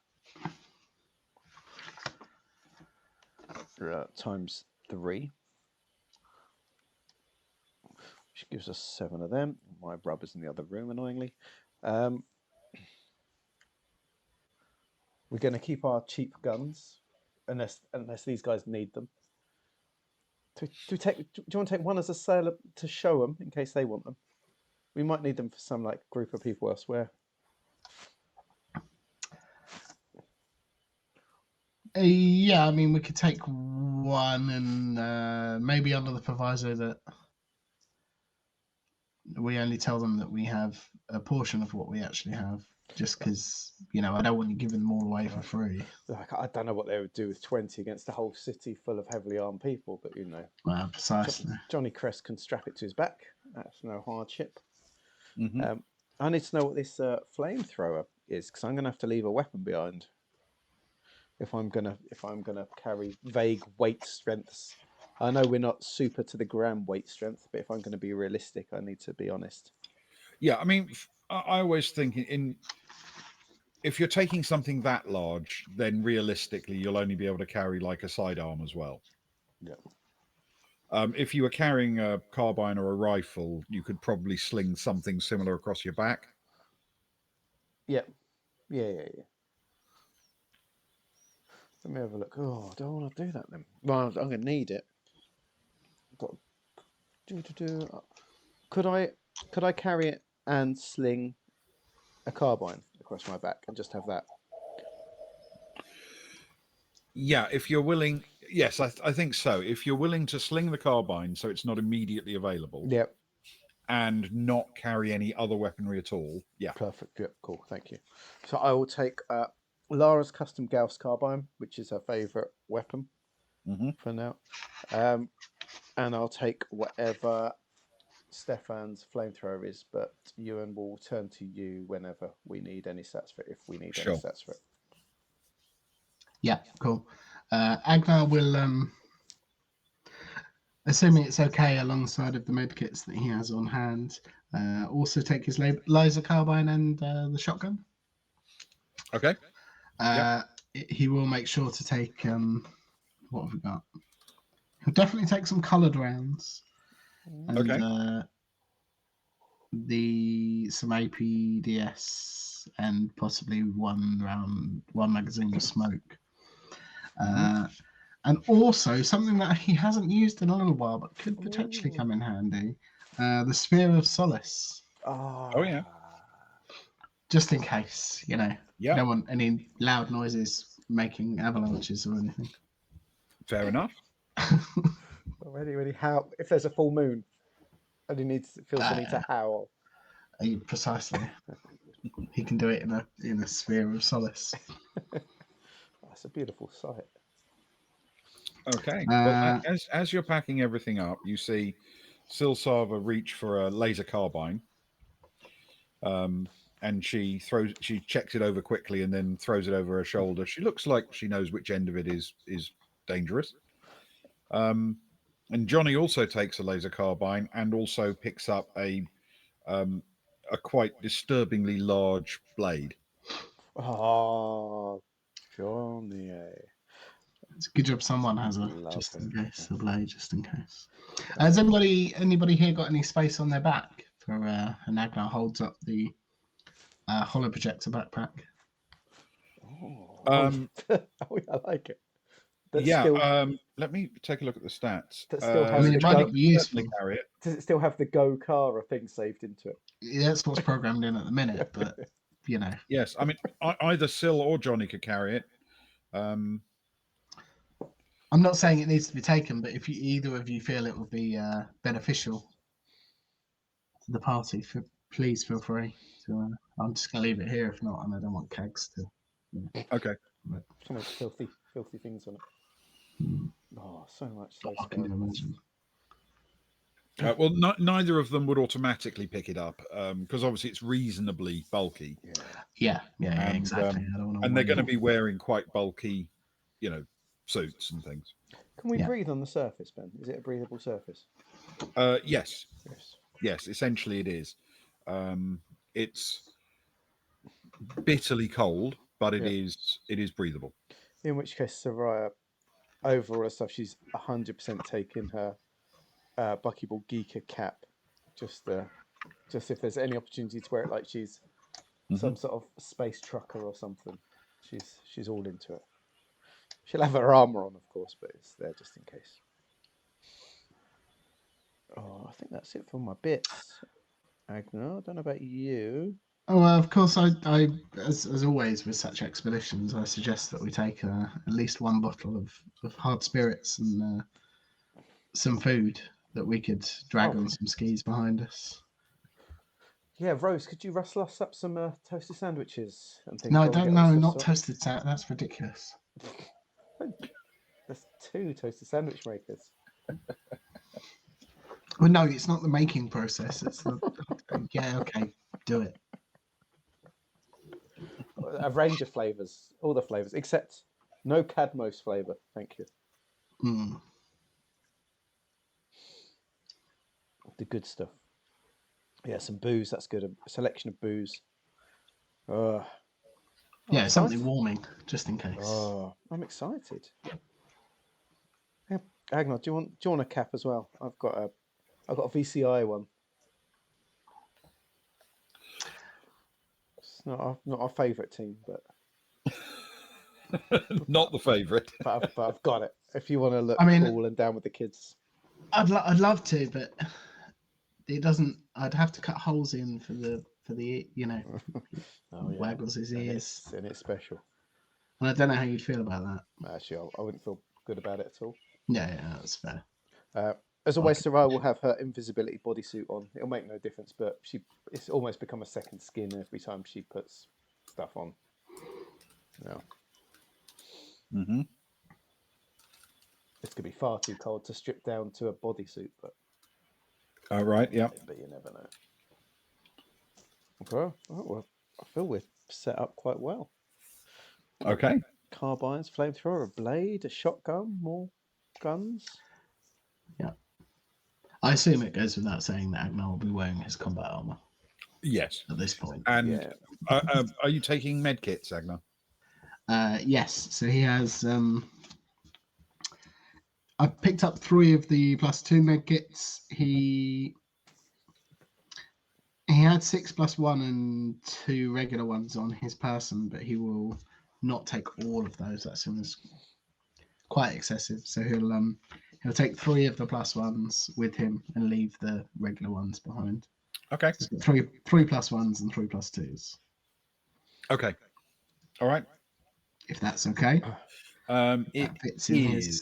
times 3. Which gives us 7 of them. My brother's in the other room, annoyingly. We're going to keep our cheap guns, unless these guys need them. Do you want to take one as a sailor to show them in case they want them? We might need them for some group of people elsewhere. Yeah, I mean, we could take one and maybe under the proviso that we only tell them that we have a portion of what we actually have, just because, I don't want you giving them all away for free. I don't know what they would do with 20 against a whole city full of heavily armed people, but Well, precisely. Johnny Crest can strap it to his back. That's no hardship. Mm-hmm. I need to know what this flamethrower is, because I'm going to have to leave a weapon behind if I'm gonna carry vague weight strengths. I know we're not super to the gram weight strength, but if I'm going to be realistic, I need to be honest. Yeah, I mean, I always think if you're taking something that large, then realistically you'll only be able to carry a sidearm as well. Yeah. If you were carrying a carbine or a rifle, you could probably sling something similar across your back. Yeah. Let me have a look. Oh, do I want to do that then? Well, I'm going to need it. Got Could I carry it and sling a carbine across my back and just have that? Yeah, if you're willing, yes, I think so. If you're willing to sling the carbine so it's not immediately available Yep. and not carry any other weaponry at all, yeah. Perfect. Yep. Cool. Thank you. So I will take Lara's custom Gauss carbine, which is her favourite weapon for now, and I'll take whatever Stefan's flamethrower is. But Ewan will turn to you whenever we need any stats for it, if we need any Sure. stats for it. Yeah, cool. Agnar will, assuming it's okay alongside of the medkits that he has on hand, also take his laser carbine and the shotgun. Okay. He will make sure to take, what have we got? He'll definitely take some coloured rounds. And, Okay. some APDS and possibly one magazine of smoke. And also something that he hasn't used in a little while but could potentially come in handy, the Sphere of Solace. Oh, yeah. Just in case, you know. Yeah. Don't want any loud noises making avalanches or anything. Fair enough. Really, how if there's a full moon and he feels the need to howl. Precisely. He can do it in a Sphere of Solace. That's a beautiful sight. Okay. Well, as you're packing everything up, you see Silsava reach for a laser carbine. And she checks it over quickly and then throws it over her shoulder. She looks like she knows which end of it is dangerous. And Johnny also takes a laser carbine and also picks up a quite disturbingly large blade. Oh, Johnny. It's a good job someone has a Love just in it. case, a blade just in case. Has anybody here got any space on their back for and Agnar holds up the hollow projector backpack? Oh, I like it. Let me take a look at the stats. That still has it might not be useful. Carry it. Does it still have the Go Kara thing saved into it? Yeah, that's what's programmed in at the minute, but you know. Yes, I mean either Sil or Johnny could carry it. I'm not saying it needs to be taken, but if either of you feel it would be beneficial to the party, please feel free to. I'm just going to leave it here if not, and I don't want kegs to. Okay. So much filthy things on it. Oh, so much. I can imagine. Well, neither of them would automatically pick it up because obviously it's reasonably bulky. Yeah, exactly. And they're going to be wearing quite bulky, suits and things. Can we breathe on the surface, Ben? Is it a breathable surface? Yes. Essentially, it is. It's bitterly cold, but it is breathable. In which case, Soraya, over all her stuff, she's 100% taken her Buckyball Geeker cap, just if there's any opportunity to wear it like she's some sort of space trucker or something. She's all into it. She'll have her armor on, of course, but it's there just in case. Oh, I think that's it for my bits. Agnar, I don't know about you. Oh, well, of course, I as always with such expeditions, I suggest that we take at least one bottle of hard spirits and some food that we could drag on some skis behind us. Yeah, Rose, could you rustle us up some toasted sandwiches and things? No, not toasted sandwich. That's ridiculous. There's 2 toasted sandwich makers. Well, no, it's not the making process. It's the yeah, okay, do it. A range of flavours, all the flavours, except no Cadmos flavour. Thank you. The good stuff. Yeah, some booze. That's good. A selection of booze. Yeah, something warming, just in case. Oh, I'm excited. Yeah, Agnar, do you want a cap as well? I've got a VCI one. It's not our favourite team, but not the favourite. but I've got it. If you want to look cool and down with the kids, I'd love to, but it doesn't. I'd have to cut holes in for the Oh yeah, waggles his and ears. it's special. And I don't know how you'd feel about that. Actually, I wouldn't feel good about it at all. Yeah, that's fair. As always, Okay. Sarai will have her invisibility bodysuit on. It'll make no difference, but it's almost become a second skin every time she puts stuff on. No, Mm-hmm. this could be far too cold to strip down to a bodysuit, but All right. Yeah. you never know. Well, I feel we're set up quite well. Okay. Carbines, flamethrower, a blade, a shotgun, more guns. Yeah. I assume it goes without saying that Agnar will be wearing his combat armor Yes. at this point. And Yeah. are you taking med kits, Agnar? Yes. So he has. I picked up 3 of the +2 med kits. He had 6 +1 and 2 regular ones on his person, but he will not take all of those. That seems quite excessive. So he'll take 3 of the +1s with him and leave the regular ones behind. Okay. So he's got three +1s and 3 +2s. Okay. All right. If that's okay. It That fits in is.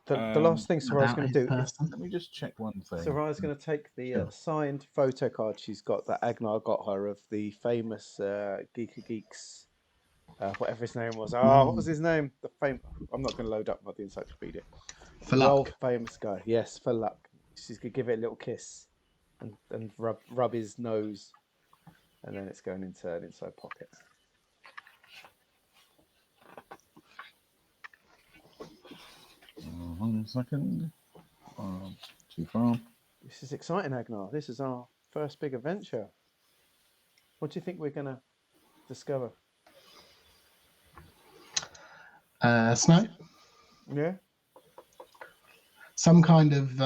The last thing Sarai's about going his to do is person. Let me just check one thing. Sarai's going to take the Sure. signed photo card she's got that Agnar got her of the famous Geek of Geeks, whatever his name was. Oh, what was his name? I'm not going to load up the encyclopedia. For World luck. famous guy. Yes, for luck. She's going to give it a little kiss and rub his nose, and then it's going into an inside pocket. One second. Too far. This is exciting, Agnar. This is our first big adventure. What do you think we're going to discover? Snow. Yeah? Some kind of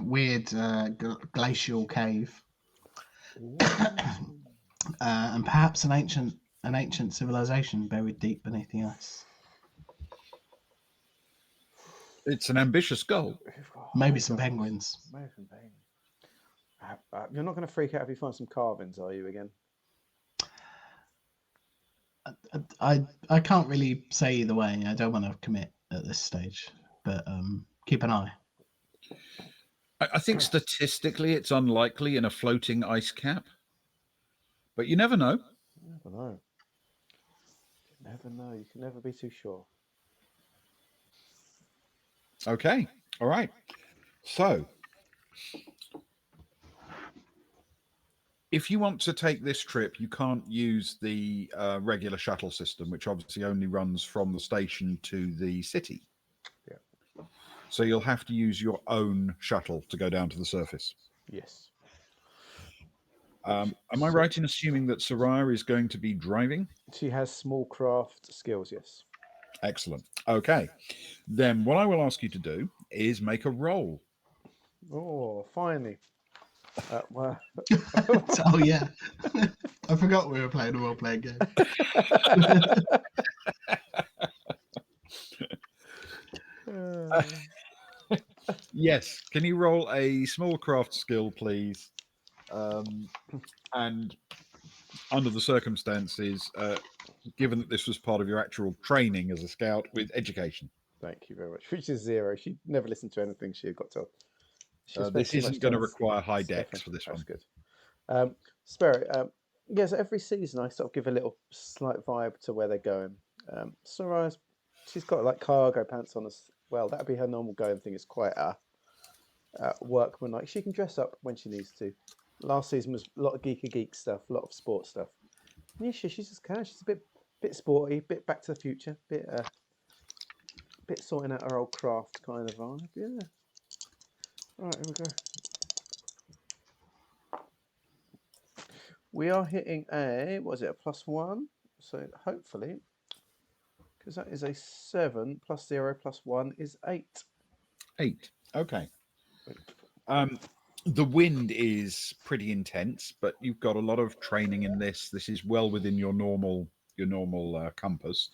weird glacial cave, and perhaps an ancient civilization buried deep beneath the ice. It's an ambitious goal. Maybe some penguins. Maybe some penguins. You're not going to freak out if you find some carvings, are you, again? I can't really say either way. I don't want to commit at this stage, but keep an eye. I think statistically it's unlikely in a floating ice cap, but you never know. You never know. You never know. You can never be too sure. Okay. All right. So, if you want to take this trip, you can't use the regular shuttle system, which obviously only runs from the station to the city. Yeah. So you'll have to use your own shuttle to go down to the surface. Yes. Am I right in assuming that Soraya is going to be driving? She has small craft skills, yes. Excellent. Okay. Then what I will ask you to do is make a roll. Oh, finally. Well, Oh yeah, I forgot we were playing a role-playing game. Yes. Can you roll a small craft skill, please? And under the circumstances, given that this was part of your actual training as a scout, with education. Thank you very much. Which is 0. She never listened to anything she got told. This isn't going to require high dex for this one. That's good. Spirit, yes, every season I sort of give a little slight vibe to where they're going. Soraya's, she's got like cargo pants on as well. That'd be her normal going thing. It's quite a workman-like. She can dress up when she needs to. Last season was a lot of geek stuff, a lot of sports stuff. Yeah, she's just kind of, she's a bit sporty, bit Back to the Future, bit sorting out her old craft kind of vibe. Yeah. Right, here we go. We are hitting a +1? So hopefully, because that is a 7 + 0 + 1 is 8. 8. Okay. The wind is pretty intense, but you've got a lot of training in this. This is well within your normal compass.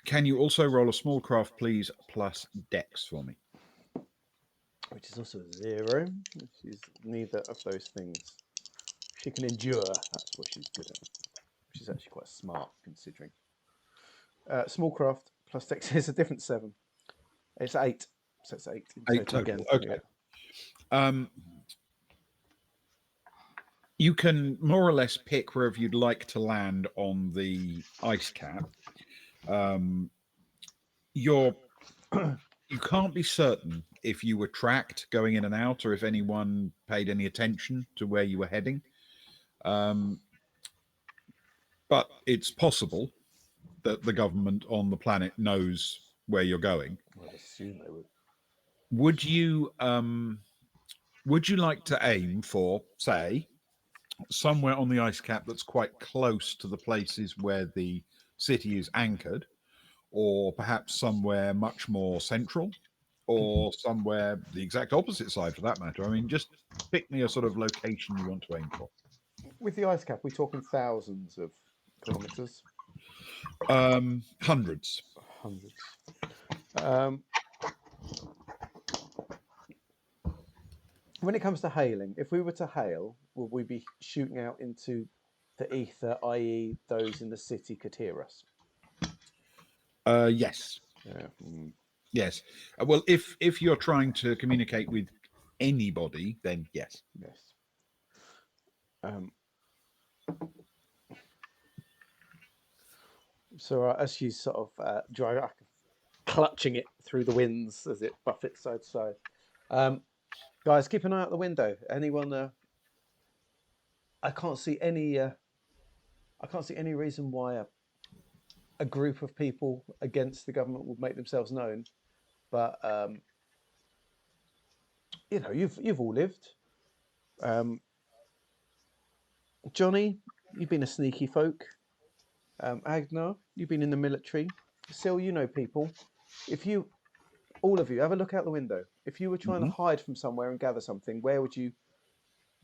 Can you also roll a small craft, please, plus Dex for me? Which is also a 0. She's neither of those things. She can endure. That's what she's good at. She's actually quite smart, considering. Small craft plus Dex is a different 7. It's 8. So it's 8 in 8 total total. again. Okay. Yeah. You can more or less pick wherever you'd like to land on the ice cap. You can't be certain if you were tracked going in and out or if anyone paid any attention to where you were heading. But it's possible that the government on the planet knows where you're going. I'd assume they would. Would you like to aim for, say, somewhere on the ice cap that's quite close to the places where the city is anchored, or perhaps somewhere much more central, or somewhere the exact opposite side for that matter? I mean, just pick me a sort of location you want to aim for. With the ice cap, we're talking thousands of kilometres. Hundreds. Hundreds. When it comes to hailing, if we were to hail, would we be shooting out into the ether, i.e., those in the city could hear us? Yes. Yeah. Yes. Well, if you're trying to communicate with anybody, then yes. Yes. So as she's sort of driving, clutching it through the winds as it buffets side to side. Guys, keep an eye out the window. Anyone? I can't see any. I can't see any reason why a group of people against the government would make themselves known. But you know, you've all lived. Johnny, you've been a sneaky folk. Agnar, you've been in the military. Sil, you know people. If you, all of you, have a look out the window. If you were trying to hide from somewhere and gather something, where would you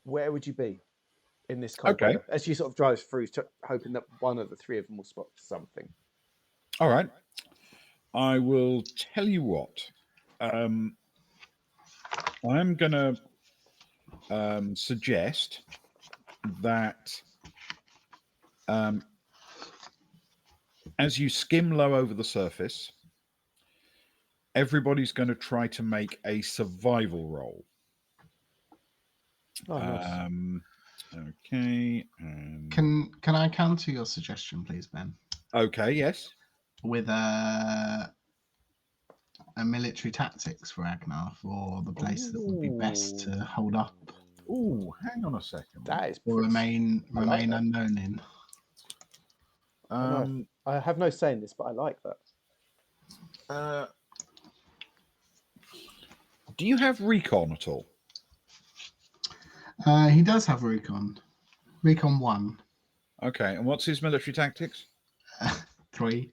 be in this cold weather? As she sort of drives through, hoping that one of the three of them will spot something. All right. I will tell you what. I'm going to suggest that as you skim low over the surface, everybody's going to try to make a survival roll. Oh, nice. Okay. Can I counter your suggestion, please, Ben? Okay. Yes. With a military tactics for Agnar for the place that would be best to hold up. Oh, hang on a second. That is or remain like unknown in. I have no say in this, but I like that. Do you have recon at all? He does have recon. Recon 1. Okay, and what's his military tactics? 3.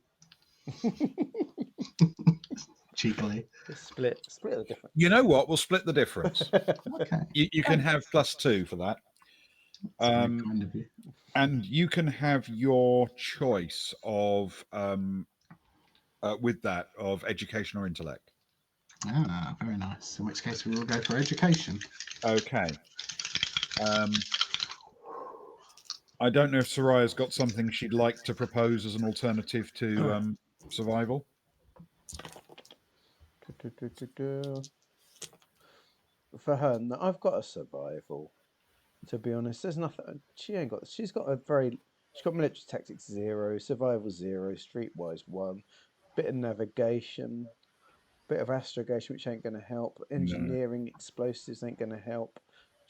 Cheekily. Split the difference. You know what? We'll split the difference. Okay. You can have +2 for that. Kind of you. And you can have your choice of with that of education or intellect. Ah, very nice. In which case we will go for education. Okay. I don't know if Soraya's got something she'd like to propose as an alternative to survival. For her, no, I've got a survival. To be honest, there's nothing. She's got military tactics 0, survival 0, streetwise 1, bit of navigation, bit of astrogation, which ain't going to help. Engineering, explosives ain't going to help.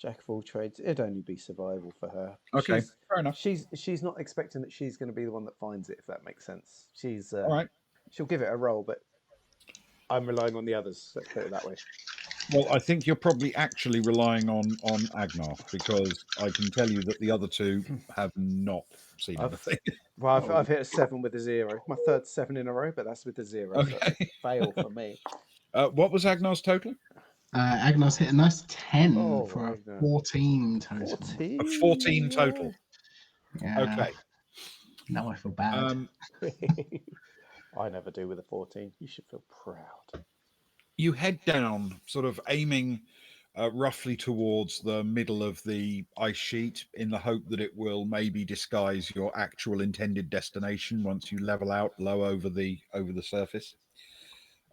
Jack of all trades. It'd only be survival for her. Okay, fair enough. She's not expecting that she's going to be the one that finds it, if that makes sense. She's all right. She'll give it a roll, but I'm relying on the others. Let's put it that way. Well, I think you're probably actually relying on Agnar, because I can tell you that the other two have not seen anything. Well, I've hit a 7 with a 0. My third 7 in a row, but that's with a 0. Okay. So it's a fail for me. What was Agnar's total? Agnar's hit a nice 10 for Agnar. a 14 total. 14? A 14 total. Yeah. Okay. Now I feel bad. I never do with a 14. You should feel proud. You head down, sort of aiming roughly towards the middle of the ice sheet, in the hope that it will maybe disguise your actual intended destination once you level out low over the surface,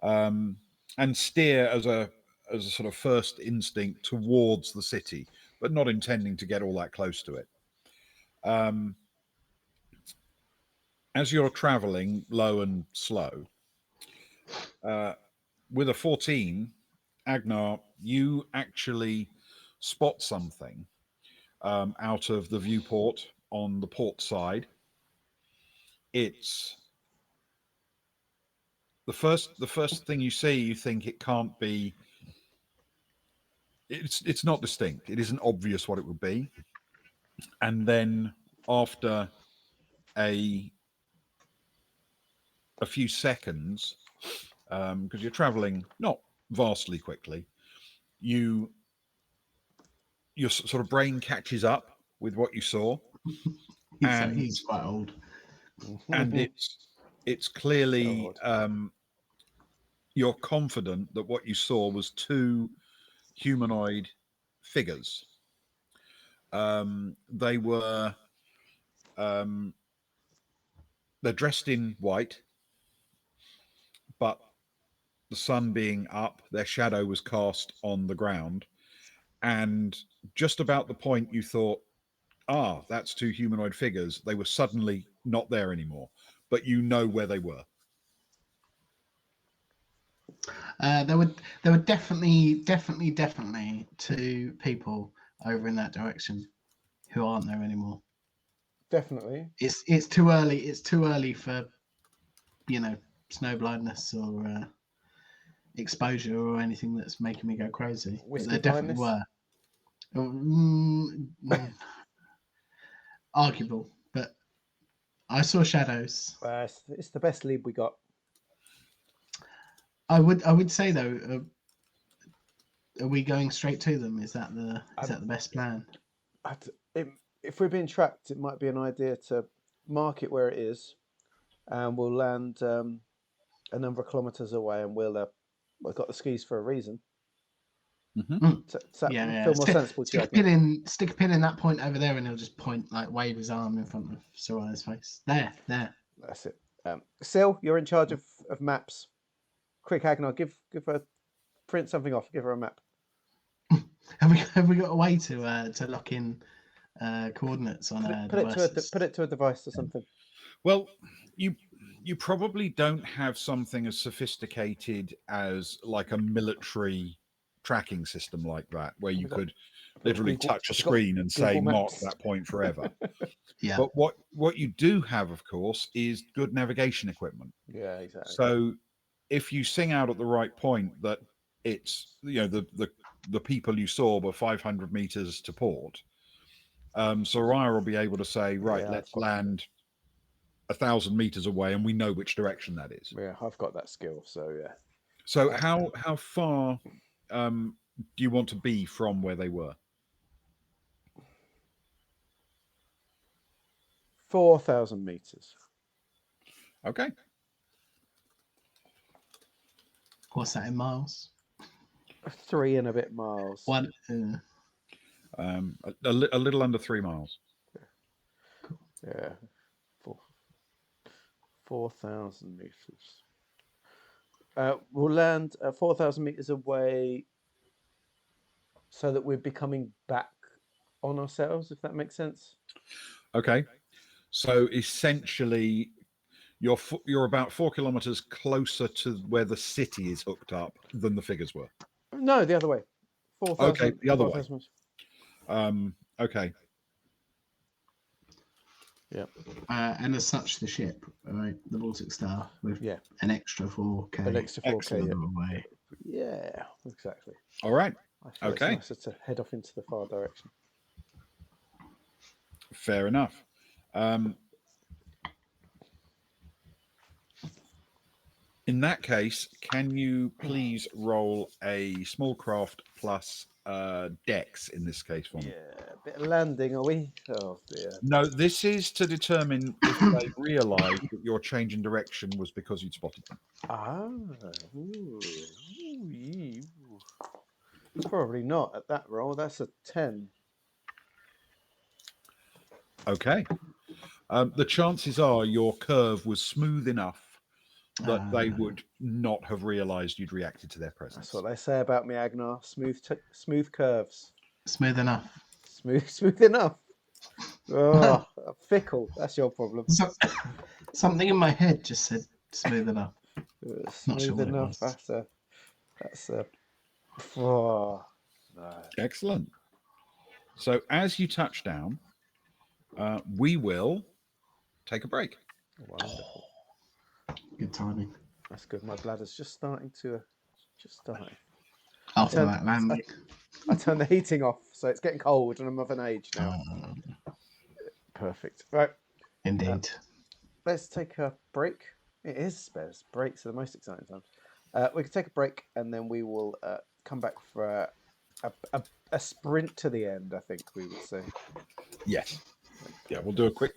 and steer as a sort of first instinct towards the city, but not intending to get all that close to it. As you're traveling low and slow, with a 14, Agnar, you actually spot something out of the viewport on the port side. It's the first thing you see. You think it can't be. It's not distinct. It isn't obvious what it would be. And then after a few seconds, because you're traveling not vastly quickly, your sort of brain catches up with what you saw, and He's quite old. and it's clearly God. you're confident that what you saw was two humanoid figures. They were they're dressed in white, but the sun being up, their shadow was cast on the ground, and just about the point you thought, that's two humanoid figures, they were suddenly not there anymore, but you know where they were. There were definitely two people over in that direction who aren't there anymore. Definitely. It's too early. It's too early for, snow blindness or exposure or anything that's making me go crazy. But Whiskey there definitely blindness? were. Arguable, but I saw shadows. It's the best lead we got. I would say though, are we going straight to them? Is that the best plan? If we're being tracked, it might be an idea to mark it where it is, and we'll land a number of kilometres away, and we've got the skis for a reason. Mm-hmm. Does that feel more sensible to you? Stick a pin in that point over there, and he'll just point, like wave his arm in front of Soraya's face. There. That's it. Sil, you're in charge of maps. Quick, Agnar, give her, print something off. Give her a map. Have we got a way to lock in coordinates on put it to a device or something? Well, you probably don't have something as sophisticated as like a military tracking system like that, where you could literally touch a screen and say mark that point forever. Yeah. But what you do have, of course, is good navigation equipment. Yeah, exactly. So if you sing out at the right point that it's the people you saw were 500 meters to port, Soraya will be able to say, right, let's land 1,000 meters away, and we know which direction that is. Yeah, I've got that skill, so yeah. So how far do you want to be from where they were? 4,000 meters. Okay. What's that in miles? 3 and a bit miles. One. A little under 3 miles. Yeah. 4,000 meters. We'll land 4,000 meters away, so that we're becoming back on ourselves, if that makes sense. Okay. So essentially, you're about 4 kilometers closer to where the city is hooked up than the figures were. No, the other way. 4,000. Okay, the other 4, way. Okay. Yeah. And as such, the ship, right, the Baltic Star, with an extra 4K. An extra 4K. Away. Yeah, exactly. All right. Okay. It's nicer to head off into the far direction. Fair enough. In that case, can you please roll a small craft plus Dex in this case for me? Yeah, bit of landing, are we? Oh dear. No, this is to determine if they realise that your change in direction was because you'd spotted them. Ah. Ooh. Ooh. Probably not at that roll. That's a 10. Okay. The chances are your curve was smooth enough that they would not have realised you'd reacted to their presence. That's what they say about me, Agnar. Smooth curves. Smooth enough. Smooth enough. Oh, fickle. That's your problem. Something in my head just said smooth enough. Not sure Smooth what it enough. was. That's a. Oh, no. Excellent. So as you touch down, we will take a break. Wonderful. Good timing. That's good. My bladder's just starting to. Just starting. After Turn- that landing. I turned the heating off, so it's getting cold, and I'm of an age now. Perfect. Right. Indeed. Let's take a break. It is breaks are the most exciting times. We can take a break, and then we will come back for a sprint to the end. I think we would say. Yes. Yeah, we'll do a quick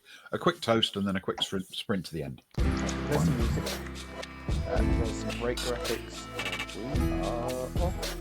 toast and then a quick sprint to the end. There's some music. There's some break graphics. And we are off.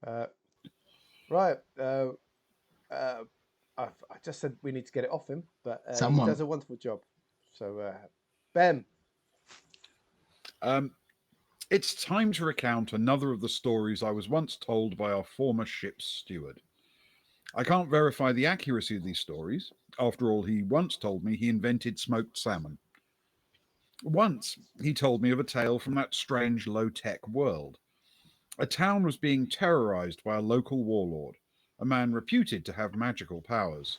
Uh, right. Uh, I just said we need to get it off him, but he Someone. does a wonderful job. So, Ben. Um, it's time to recount another of the stories I was once told by our former ship's steward. I can't verify the accuracy of these stories. After all, he once told me he invented smoked salmon. Once, he told me of a tale from that strange low tech world. A town was being terrorized by a local warlord, a man reputed to have magical powers.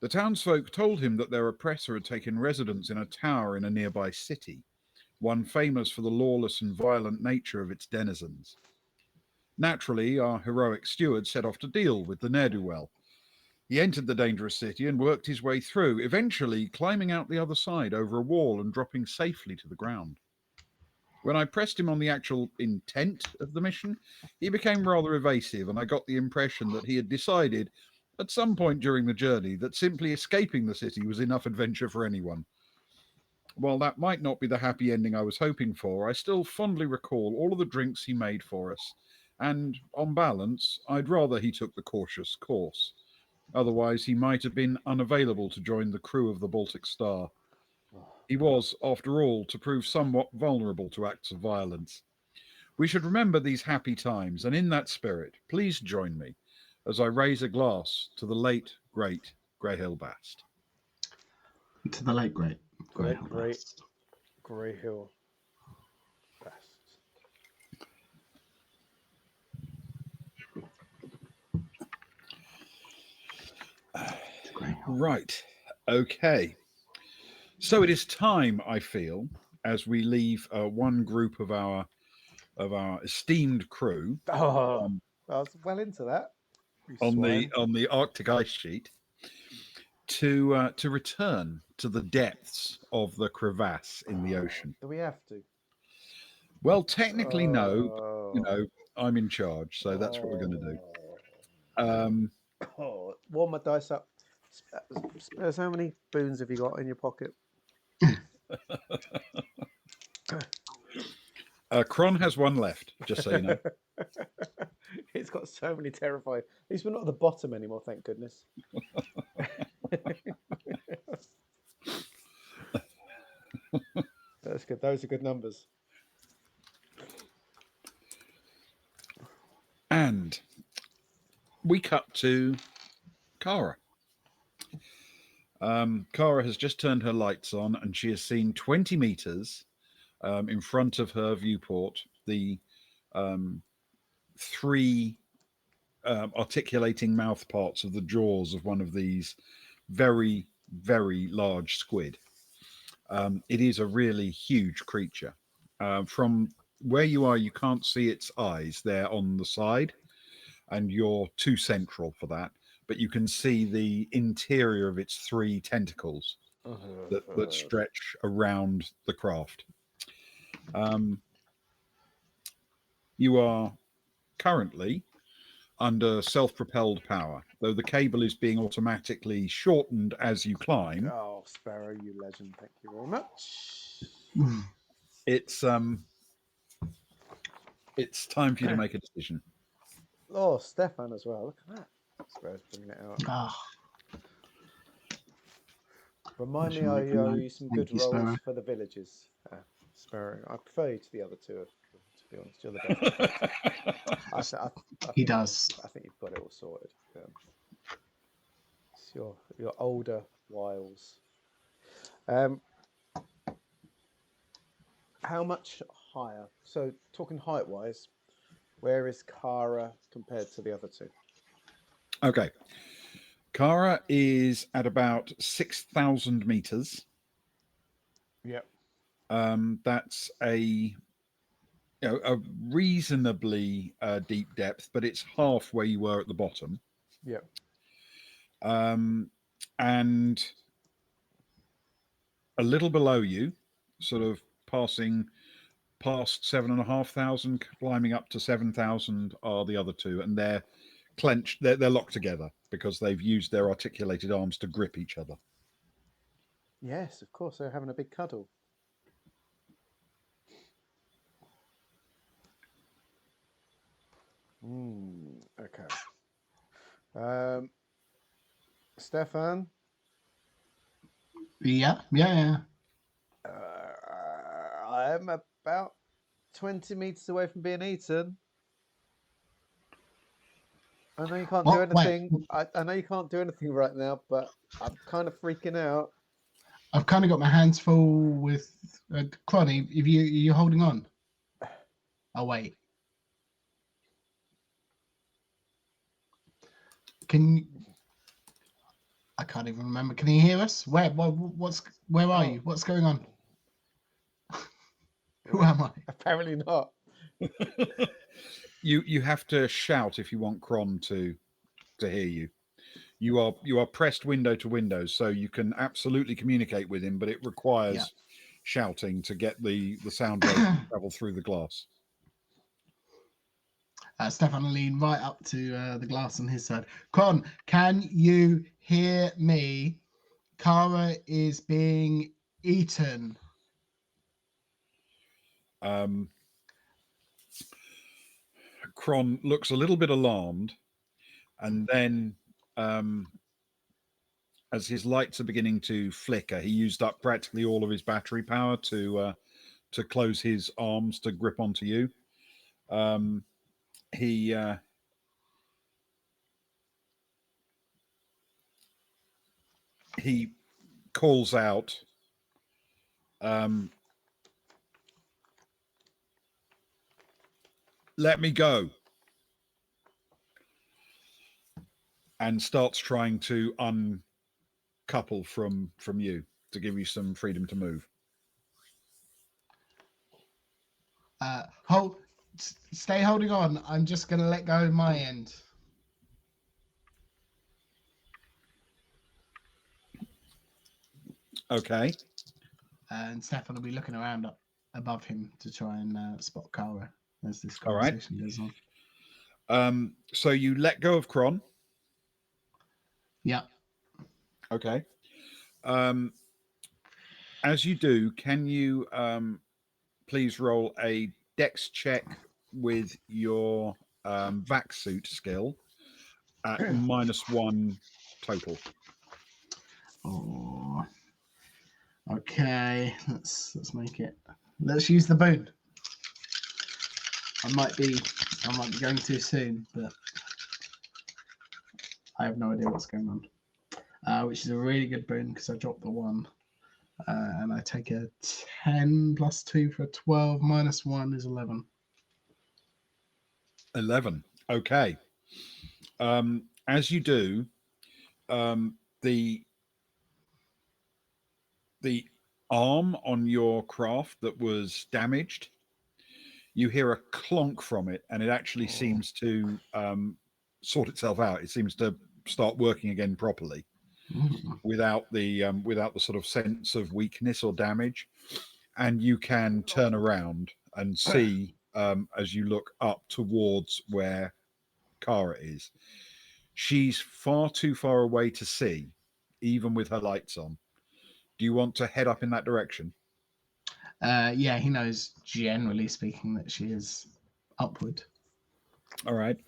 The townsfolk told him that their oppressor had taken residence in a tower in a nearby city, one famous for the lawless and violent nature of its denizens. Naturally, our heroic steward set off to deal with the ne'er do well. He entered the dangerous city and worked his way through, eventually climbing out the other side over a wall and dropping safely to the ground. When I pressed him on the actual intent of the mission, he became rather evasive, and I got the impression that he had decided at some point during the journey that simply escaping the city was enough adventure for anyone. While that might not be the happy ending I was hoping for, I still fondly recall all of the drinks he made for us, and on balance, I'd rather he took the cautious course. Otherwise, he might have been unavailable to join the crew of the Baltic Star. He was, after all, to prove somewhat vulnerable to acts of violence. We should remember these happy times, and in that spirit, please join me as I raise a glass to the late, great Greyhill Bast. To the late great Great, Greyhill great Bast. Grey Hill Bast. Greyhill. Right. Okay. So it is time, I feel, as we leave one group of our esteemed crew Oh, um, I was well into that. You on swine. the Arctic ice sheet to return to the depths of the crevasse in the Oh, ocean. do we have to? Well, technically, no. But, you Oh, know, I'm in charge, so that's what we're going to do. oh, Um, oh. Warm my dice up. Spurs, how many boons have you got in your pocket? Kron has one left, just so you know. It's got so many terrifying. At least we're not at the bottom anymore, thank goodness. That's good. Those are good numbers. And we cut to Kara. Kara has just turned her lights on and she has seen 20 meters in front of her viewport the um, three articulating mouth parts of the jaws of one of these very, very large squid. It is a really huge creature. From where you are, you can't see its eyes. They're on the side, and you're too central for that. But you can see the interior of its three tentacles that stretch around the craft. Um, you are currently under self propelled power, though the cable is being automatically shortened as you climb. Oh, Sparrow, you legend. Thank you very much. It's it's time for you to make a decision. Oh, Stefan as well. Look at that. Sparrow's bringing it out. Ah, Remind me, shall I make a owe note. you some Thank good you, rolls Sparrow. for the villages. Sparrow, I prefer you to the other two. To be honest, you're the best. I He think does. I think you've got it all sorted. It's your older wiles. Um, how much higher? So talking height wise, where is Kara compared to the other two? Okay. Kara is at about 6,000 meters. Yep. That's a reasonably deep depth, but it's half where you were at the bottom. Yep. Um, and a little below you, sort of passing past 7,500, climbing up to 7,000 are the other two, and they're clenched. They're locked together because they've used their articulated arms to grip each other. Yes, of course. They're having a big cuddle. Okay. Stefan, Yeah. I'm about 20 meters away from being eaten. I know you can't do What? Wait, anything. I know you can't do anything right now, but I'm kind of freaking out. I've kind of got my hands full with Clonny. If you're holding on. Oh wait. I can't even remember. Can you hear us? Where are you? What's going on? Who am I? Apparently not. You have to shout if you want Kron to hear you. You are pressed window to window, so you can absolutely communicate with him, but it requires shouting to get the sound wave to travel through the glass. Stefan will lean right up to the glass on his side. Con, can you hear me? Kara is being eaten. Kron looks a little bit alarmed, and then as his lights are beginning to flicker, he used up practically all of his battery power to close his arms to grip onto you. He calls out, "Let me go," and starts trying to uncouple from you to give you some freedom to move. Stay holding on. I'm just going to let go of my end. Okay. And Stefan will be looking around up above him to try and spot Kara as this conversation goes on. So you let go of Kron. Yeah. Okay. As you do, can you please roll a dex check with your vac suit skill at -1 total? Oh. Okay. Let's make it. Let's use the boon. I might be going too soon, but I have no idea what's going on. Which is a really good boon because I dropped the 1. And I take a 10 plus 2 for a 12 minus 1 is 11. 11. Okay. As you do, the arm on your craft that was damaged, you hear a clonk from it, and it actually seems to sort itself out. It seems to start working again properly without the sort of sense of weakness or damage. And you can turn around and see as you look up towards where Kara is. She's far too far away to see, even with her lights on. Do you want to head up in that direction? Yeah, he knows, generally speaking, that she is upward. All right.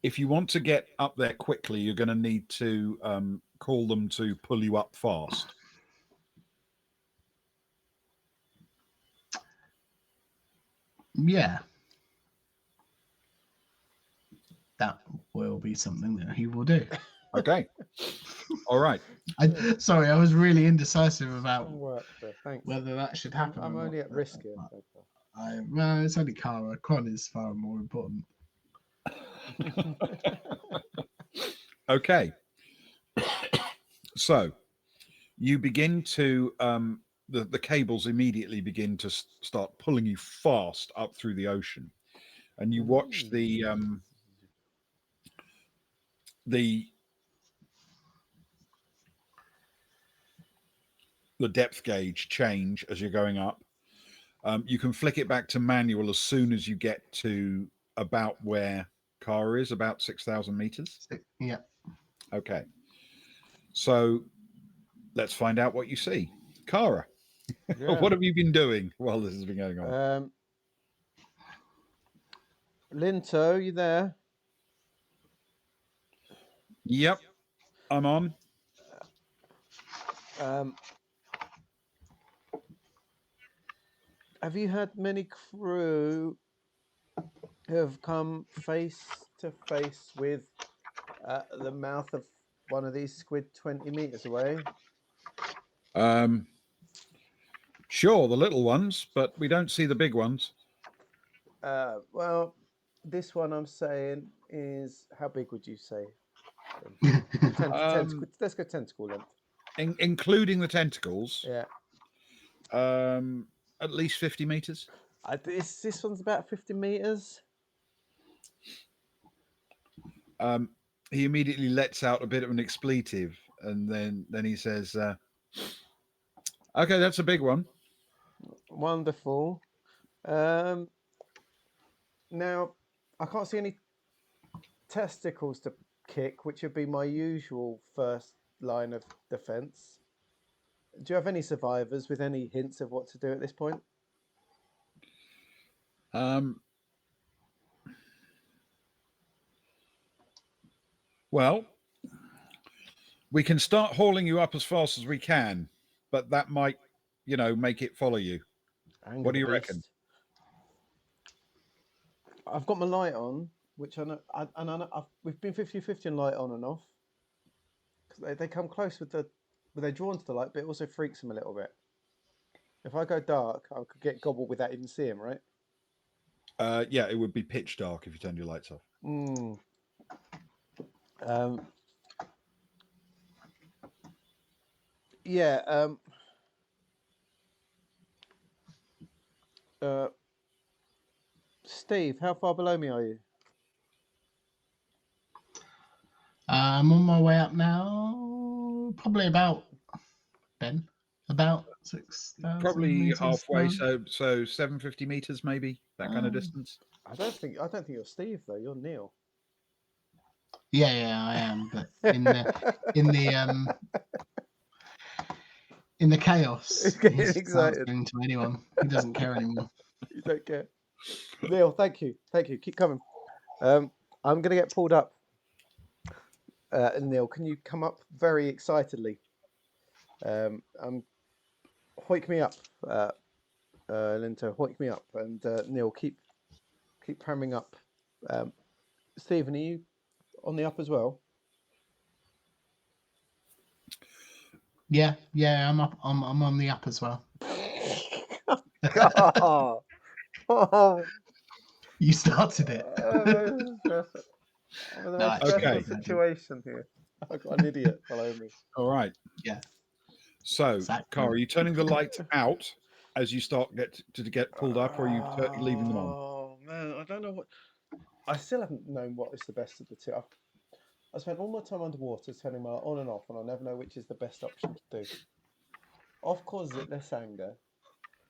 If you want to get up there quickly, you're going to need to call them to pull you up fast. Yeah. That will be something that he will do. Okay. All right. Sorry, I was really indecisive about Thanks. whether that should happen. I'm only at risk here. Well, it's only Kara. Con is far more important. Okay. So you begin to the cables immediately begin to start pulling you fast up through the ocean, and you watch the depth gauge change as you're going up. You can flick it back to manual as soon as you get to about where Kara is, about 6,000 meters. Yeah. Okay. So let's find out what you see. Kara, what have you been doing while this has been going on? Linto, you there? Yep, I'm on. Um, have you had many crew who have come face to face with the mouth of one of these squid 20 meters away? Um, sure, the little ones, but we don't see the big ones. Well, this one I'm saying is, how big would you say? Um, Let's go tentacle length. including the tentacles, Yeah. at least 50 meters. This one's about 50 meters. He immediately lets out a bit of an expletive, and then he says, "Okay, that's a big one." Wonderful. Um, Now, I can't see any testicles to kick, which would be my usual first line of defense. Do you have any survivors with any hints of what to do at this point? Um, well, we can start hauling you up as fast as we can, but that might, make it follow you. Anger What do the you reckon? beast. I've got my light on, which I know, we've been 50-50 on light on and off. 'Cause they come close they're drawn to the light, but it also freaks them a little bit. If I go dark, I could get gobbled without even seeing, right? Yeah, it would be pitch dark if you turned your lights off. Mm. Um, yeah. Uh, Steve, how far below me are you? I'm on my way up now. Probably about Ben. About 6,000 Probably meters halfway, down. so 750 meters, maybe that kind of Um, distance. I don't think you're Steve though. You're Neil. yeah, I am. But in the chaos, He's getting he's excited. answering to anyone. He doesn't care anymore. You don't care. Neil, thank you. Keep coming. I'm gonna get pulled up. Neil, can you come up very excitedly? Hoik me up, Linto. Hoik me up, and Neil, keep hammering up. Stephen, are you on the up as well? Yeah, I'm up. I'm on the up as well. God. Oh, You started it. I'm in the most stressful situation here. I've got an idiot following me. All right. Yeah. So, Exactly. Car, are you turning the lights out as you start to get pulled up, or are you leaving them on? Oh man, I don't know what. I still haven't known what is the best of the two. I spent all my time underwater turning my light on and off, and I never know which is the best option to do. Off causes it less anger,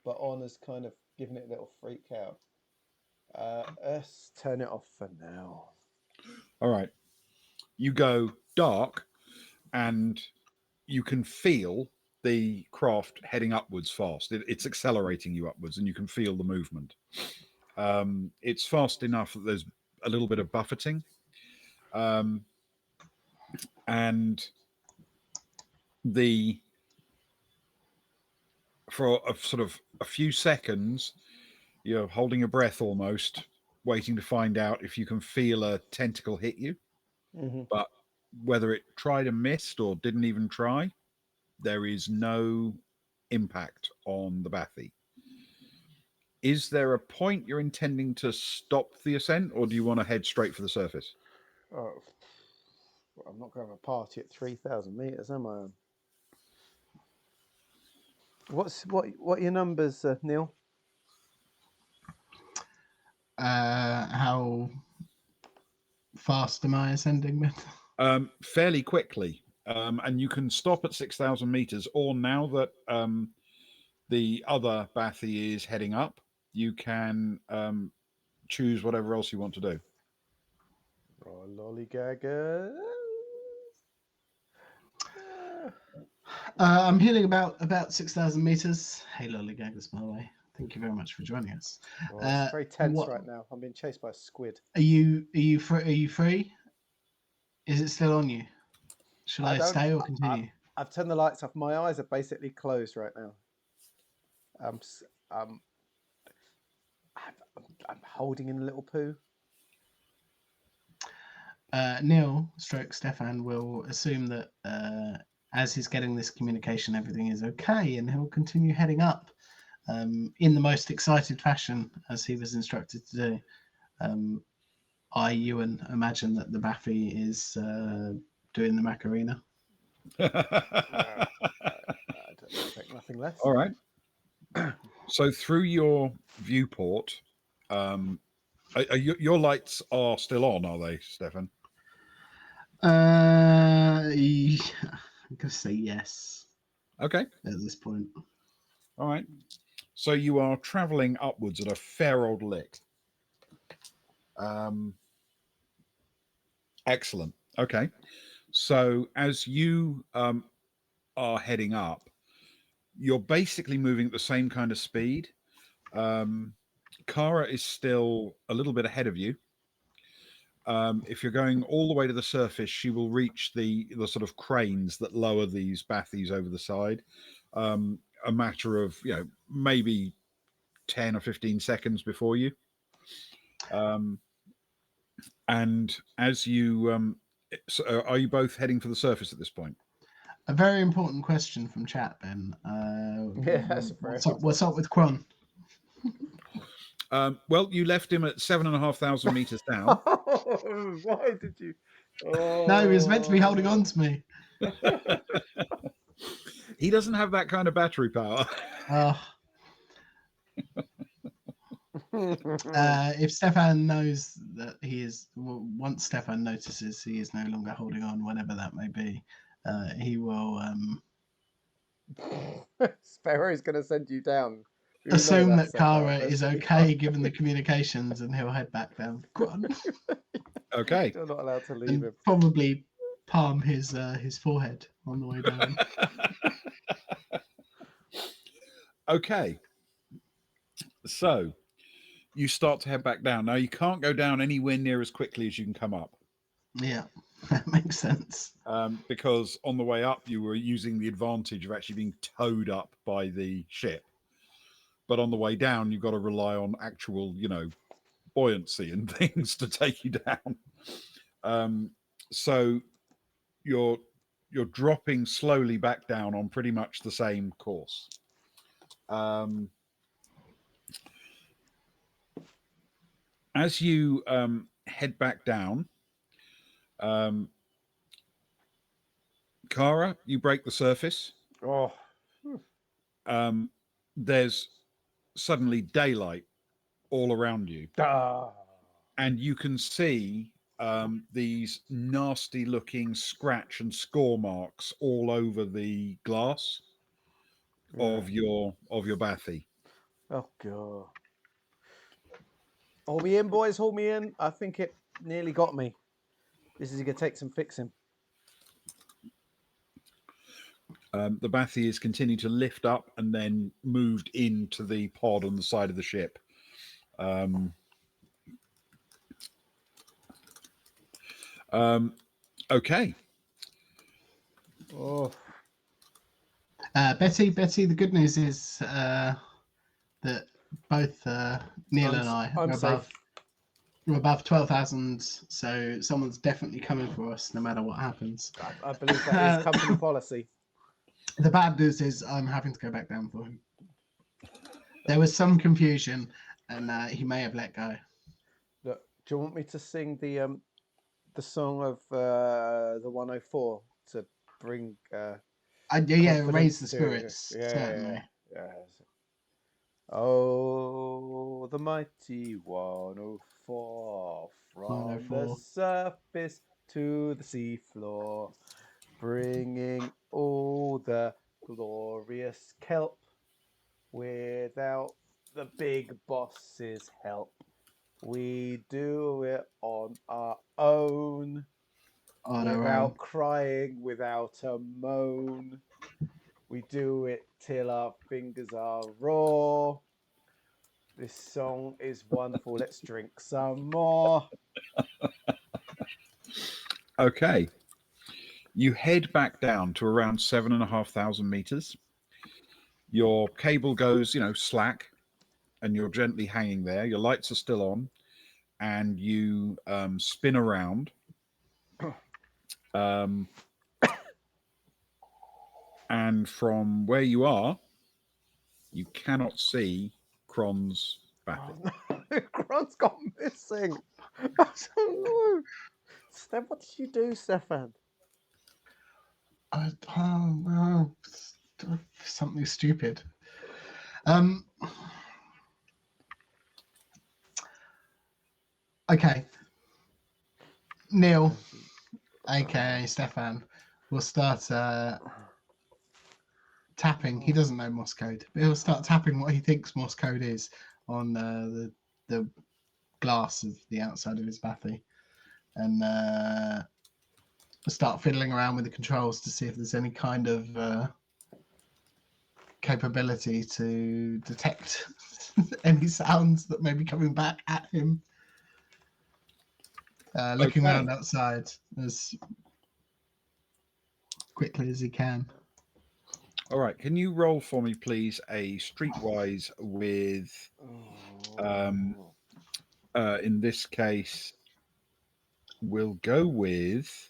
but on has kind of given it a little freak out. Let's turn it off for now. All right. You go dark, and you can feel the craft heading upwards fast. It's accelerating you upwards, and you can feel the movement. It's fast enough that there's a little bit of buffeting, and the for a sort of a few seconds, you're holding your breath almost, waiting to find out if you can feel a tentacle hit you. Mm-hmm. But whether it tried and missed or didn't even try, there is no impact on the Bathy. Is there a point you're intending to stop the ascent, or do you want to head straight for the surface? Oh, I'm not going to have a party at 3,000 meters, am I? What are your numbers, Neil? How fast am I ascending with? Fairly quickly. And you can stop at 6,000 meters, or now that the other Bathy is heading up, you can choose whatever else you want to do. Oh, lollygaggers. I'm healing about 6,000 meters. Hey, lollygaggers, by the way. Thank you very much for joining us. Oh, it's very tense right now. I'm being chased by a squid. Are you free? Is it still on you? Shall I stay or continue? I've turned the lights off. My eyes are basically closed right now. I'm holding in a little poo. Neil stroke Stefan will assume that as he's getting this communication, everything is okay, and he'll continue heading up in the most excited fashion as he was instructed to do. Ewan, imagine that the Baffy is doing the Macarena. I don't expect nothing less. All right. So through your viewport, your lights are still on, are they, Stefan? I'm gonna say yes. Okay. At this point. All right. So you are traveling upwards at a fair old lick. Excellent. Okay. So as you are heading up, you're basically moving at the same kind of speed. Kara is still a little bit ahead of you. If you're going all the way to the surface, she will reach the sort of cranes that lower these bathies over the side. A matter of maybe 10 or 15 seconds before you. And as you, so are you both heading for the surface at this point? A very important question from chat, Ben. Yeah, that's very what's up with Kron? Well, you left him at 7,500 meters down. Why did you? Oh. No, he was meant to be holding on to me. He doesn't have that kind of battery power. If Stefan knows that he is, once Stefan notices he is no longer holding on, whenever that may be, he will Sparrow's going to send you down. assume that Kara is okay given the communications, and he'll head back down. Okay. You're not allowed to leave him. Probably palm his forehead on the way down. Okay. So you start to head back down. Now you can't go down anywhere near as quickly as you can come up. Yeah, that makes sense. Because on the way up, you were using the advantage of actually being towed up by the ship. But on the way down, you've got to rely on actual, buoyancy and things to take you down. So you're dropping slowly back down on pretty much the same course. As you head back down, Kara, you break the surface. Oh. There's suddenly daylight all around you. And you can see these nasty looking scratch and score marks all over the glass of your bathy. Oh god. Hold me in, boys, hold me in. I think it nearly got me. This is gonna take some fixing. The bathy is continuing to lift up and then moved into the pod on the side of the ship. Okay. Oh. Betty, the good news is that both Neil and I are above 12,000, so someone's definitely coming for us no matter what happens. I believe that is company policy. The bad news is I'm having to go back down for him. There was some confusion, and he may have let go. Look, do you want me to sing the song of the 104 to bring? Raise the spirits. Certainly. Yeah. Oh, the mighty 104 from 104. the surface to the seafloor, bringing all the glorious kelp without the big boss's help. We do it on our own, without crying, without a moan. We do it till our fingers are raw. This song is wonderful. Let's drink some more. Okay. You head back down to around 7,500 meters. Your cable goes, slack, and you're gently hanging there. Your lights are still on, and you spin around. Um, and from where you are, you cannot see Kron's battle. Oh, no. Grant's gone missing. I don't know. Steph, what did you do, Stefan? Well, something stupid. Um. Okay. Neil, aka Stefan, will start tapping. He doesn't know Morse code, but he'll start tapping what he thinks Morse code is on the glass of the outside of his bathy, and start fiddling around with the controls to see if there's any kind of capability to detect any sounds that may be coming back at him. Looking Okay. around outside as quickly as he can. All right. Can you roll for me, please, a streetwise with, um, in this case, we'll go with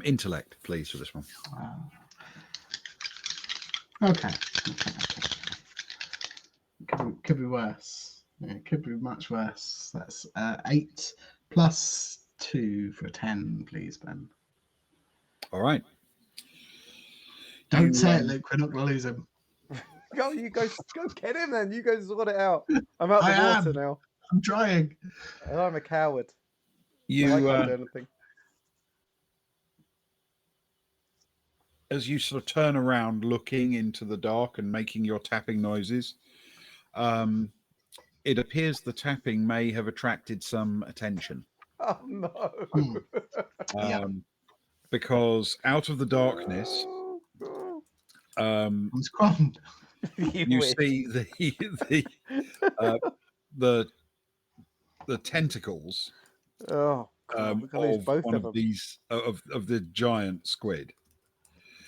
intellect, please, for this one. Okay. Could be worse. It could be much worse. That's 8 plus 2 for 10, please, Ben. All right. Don't You, say it, Luke. We're not going to lose him. Go, you go get him then. You go sort it out. I'm out the I water am. now. I'm trying. And I'm a coward. So You, I can't do anything. as you sort of turn around, looking into the dark and making your tapping noises, it appears the tapping may have attracted some attention. Oh no. Hmm. Yeah. Because out of the darkness, It's Cron. you wish. see the tentacles Oh God, we're gonna lose of both one of of them. these of the giant squid.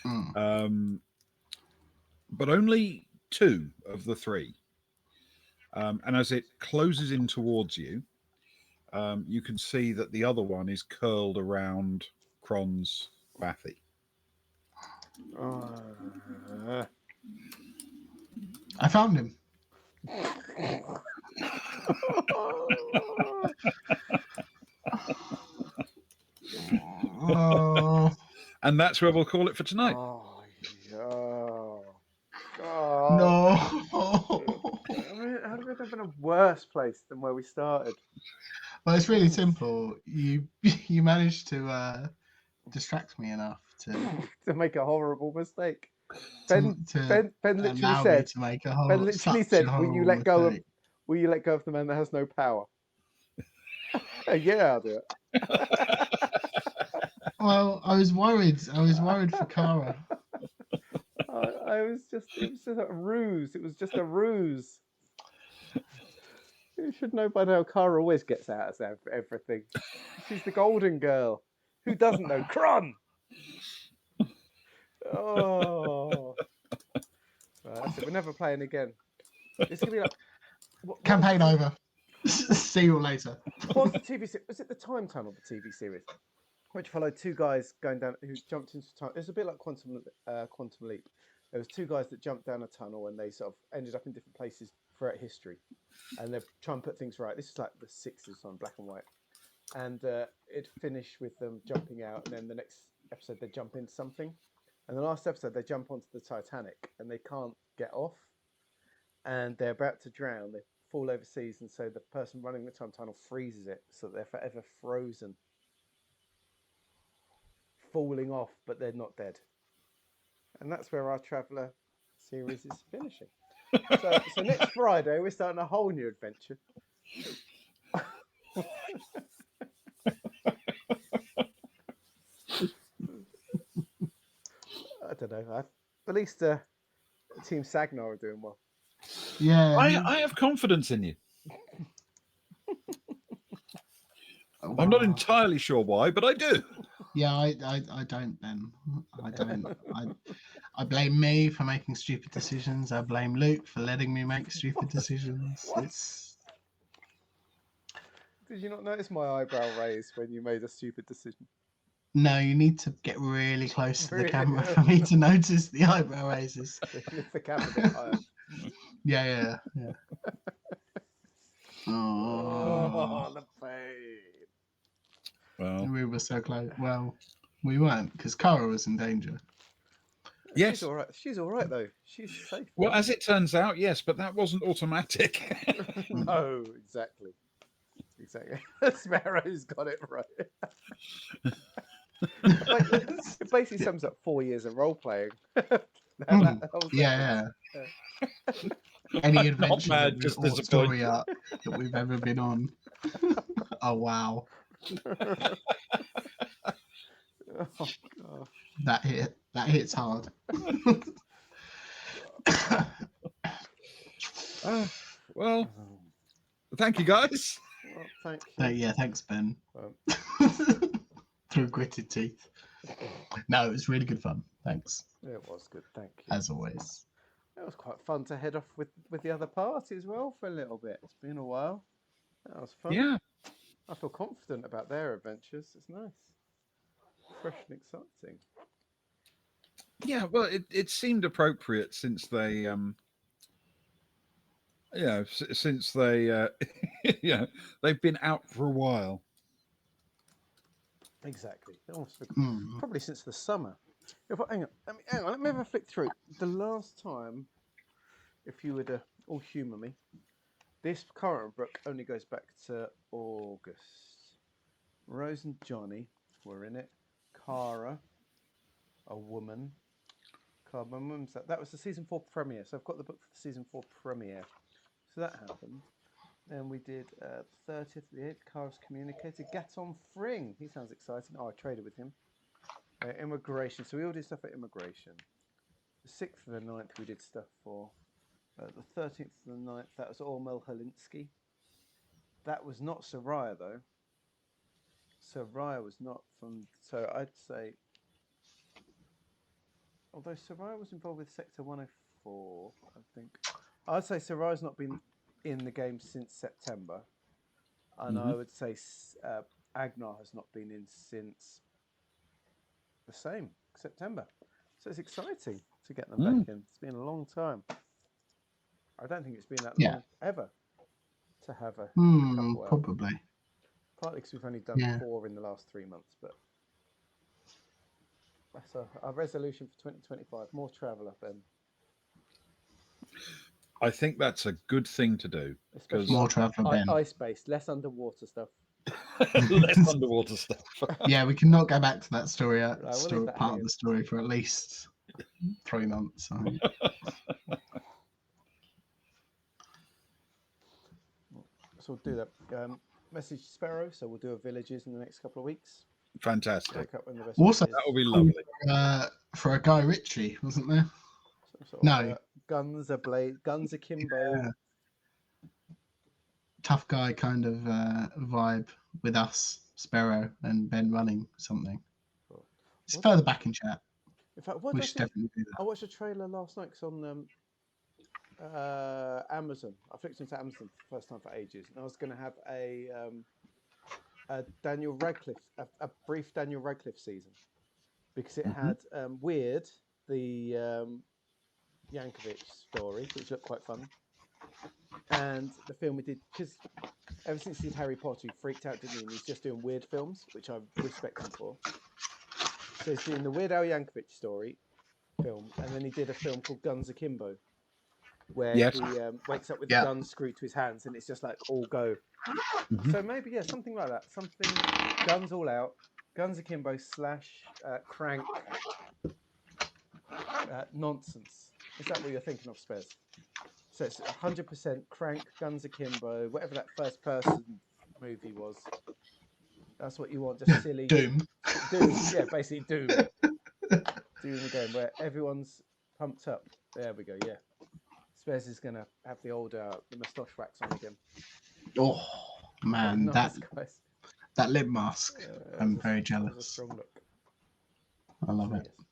Hmm. But only two of the three. And as it closes in towards you, you can see that the other one is curled around Kron's bathy. I found him. Oh, And that's where we'll call it for tonight. Oh, yeah. God. no. I mean, how could it have been a worse place than where we started? Well, it's really simple. You managed to distract me enough To make a horrible mistake. to Ben literally allow me said, to make Ben literally such said, a will you horrible let go of mistake. will you let go of the man that has no power? Yeah, I'll do it. Well, I was worried. I was worried for Kara. It was just a ruse. It was just a ruse. You should know by now Kara always gets out of everything. She's the golden girl. Who doesn't know? Kron! Oh. Right, that's it. We're never playing again. It's going to be like... Campaign over. See you later. What was the TV series? Was it the Time Tunnel, the TV series? Which followed two guys going down who jumped into time. It was a bit like Quantum Leap. There was two guys that jumped down a tunnel and they sort of ended up in different places throughout history, and they're trying to put things right. This is like the 60s on black and white, and it finished with them jumping out, and then the next episode they jump into something, and the last episode they jump onto the Titanic and they can't get off, and they're about to drown. They fall overseas, and so the person running the time tunnel freezes it, so they're forever frozen, falling off, but they're not dead. And that's where our Traveller series is finishing. So next Friday we're starting a whole new adventure. I don't know. At least Team Sagnar are doing well. Yeah. I have confidence in you. I'm not Wow. entirely sure why, but I do. Yeah, I don't, Ben. I don't. I blame me for making stupid decisions. I blame Luke for letting me make stupid decisions. What? It's Did you not notice my eyebrow raise when you made a stupid decision? no, you need to get really close to the Really? camera for me to notice the eyebrow raises. Lift the cap a bit higher. Yeah. Oh, Oh, the pain. Well, we were so close. Well, we weren't because Cara was in danger. yes. She's all right. She's all right though. She's safe. Well, now. as it turns out, yes, but that wasn't automatic. No, exactly. Sparrow's got it right. It basically sums up 4 years of role playing. Yeah. Any I'm not adventure mad, that just or story disappointed. arc that we've ever been on. Oh wow, Oh, God. that hits hard. Well, thank you, guys. Well, thank you. Yeah, thanks, Ben. Um, Through gritted teeth. No, it was really good fun. Thanks, it was good. Thank you. as always. It was quite fun to head off with the other party as well for a little bit. It's been a while. That was fun. Yeah. I feel confident about their adventures. It's nice, fresh and exciting. Yeah, well, it seemed appropriate since they, since they, they've been out for a while. Exactly. Almost Mm. probably since the summer. Hang on. Let me have a flick through. The last time, if you were to all humour me, this current book only goes back to August. Rose and Johnny were in it. Cara, a woman. My mum's that was the season 4 premiere. So I've got the book for the season 4 premiere. So that happened. Then we did 30th of the 8th, Cara's Communicator. Gaton Fring. He sounds exciting. Oh, I traded with him. Immigration. So we all did stuff at immigration. The 6th of the 9th we did stuff for. The 13th of the 9th, that was Ormel Holinsky. That was not Soraya, though. Soraya was not from... So I'd say... Although Soraya was involved with Sector 104, I think. I'd say Soraya's not been in the game since September. And I would say Agnar has not been in since the same, September. So it's exciting to get them back in. It's been a long time. I don't think it's been that long ever to have a couple out. Probably. Partly because we've only done 4 in the last 3 months, but that's our resolution for 2025. More traveller, Ben. I think that's a good thing to do. Especially More traveller, Ben. Ice-based, less underwater stuff. Less underwater stuff. Yeah, we cannot go back to that story. We'll Part of the story for at least 3 months. I think. So we'll do that. Message Sparrow. So we'll do a villages in the next couple of weeks. Fantastic. Break up when the best Also, is. That will be lovely. For a Guy Ritchie, wasn't there? No. Guns akimbo. Yeah. Tough guy kind of vibe with us, Sparrow and Ben running something. It's further back in chat. In fact, we should definitely do that. I watched a trailer last night on Amazon. I flicked into Amazon for the first time for ages, and I was going to have a Daniel Radcliffe, a brief Daniel Radcliffe season, because it had Weird, the Yankovic story, which looked quite fun, and the film we did, because ever since he did Harry Potter, he freaked out, didn't he? And he's just doing weird films, which I respect him for. So he's doing the Weird Al Yankovic story film, and then he did a film called Guns Akimbo, where he wakes up with a gun screwed to his hands, and it's just like all go. So maybe something like that. Something guns all out, Guns Akimbo / Crank nonsense. Is that what you're thinking of, Spez? So it's 100% Crank, Guns Akimbo, whatever that first person movie was. That's what you want, just silly. Doom. Yeah, basically Doom. Doom again, where everyone's pumped up. There we go, yeah. Spez is going to have the old the moustache wax on again. Oh, man, nice, guys. That lip mask. I'm very That was a jealous. strong look. I love So, it. yes.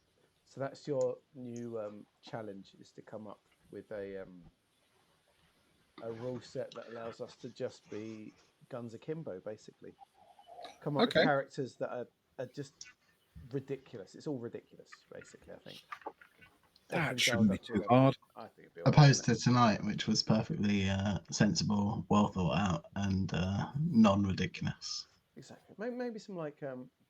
So that's your new challenge, is to come up with a rule set that allows us to just be guns akimbo, basically. Come up with Okay. characters that are just ridiculous. It's all ridiculous, basically, I think. That Everything shouldn't dialed be up to too 11. hard. I think it'd be all right, Opposed wouldn't to tonight, which was perfectly sensible, well thought out, and non-ridiculous. it? Exactly. Maybe some like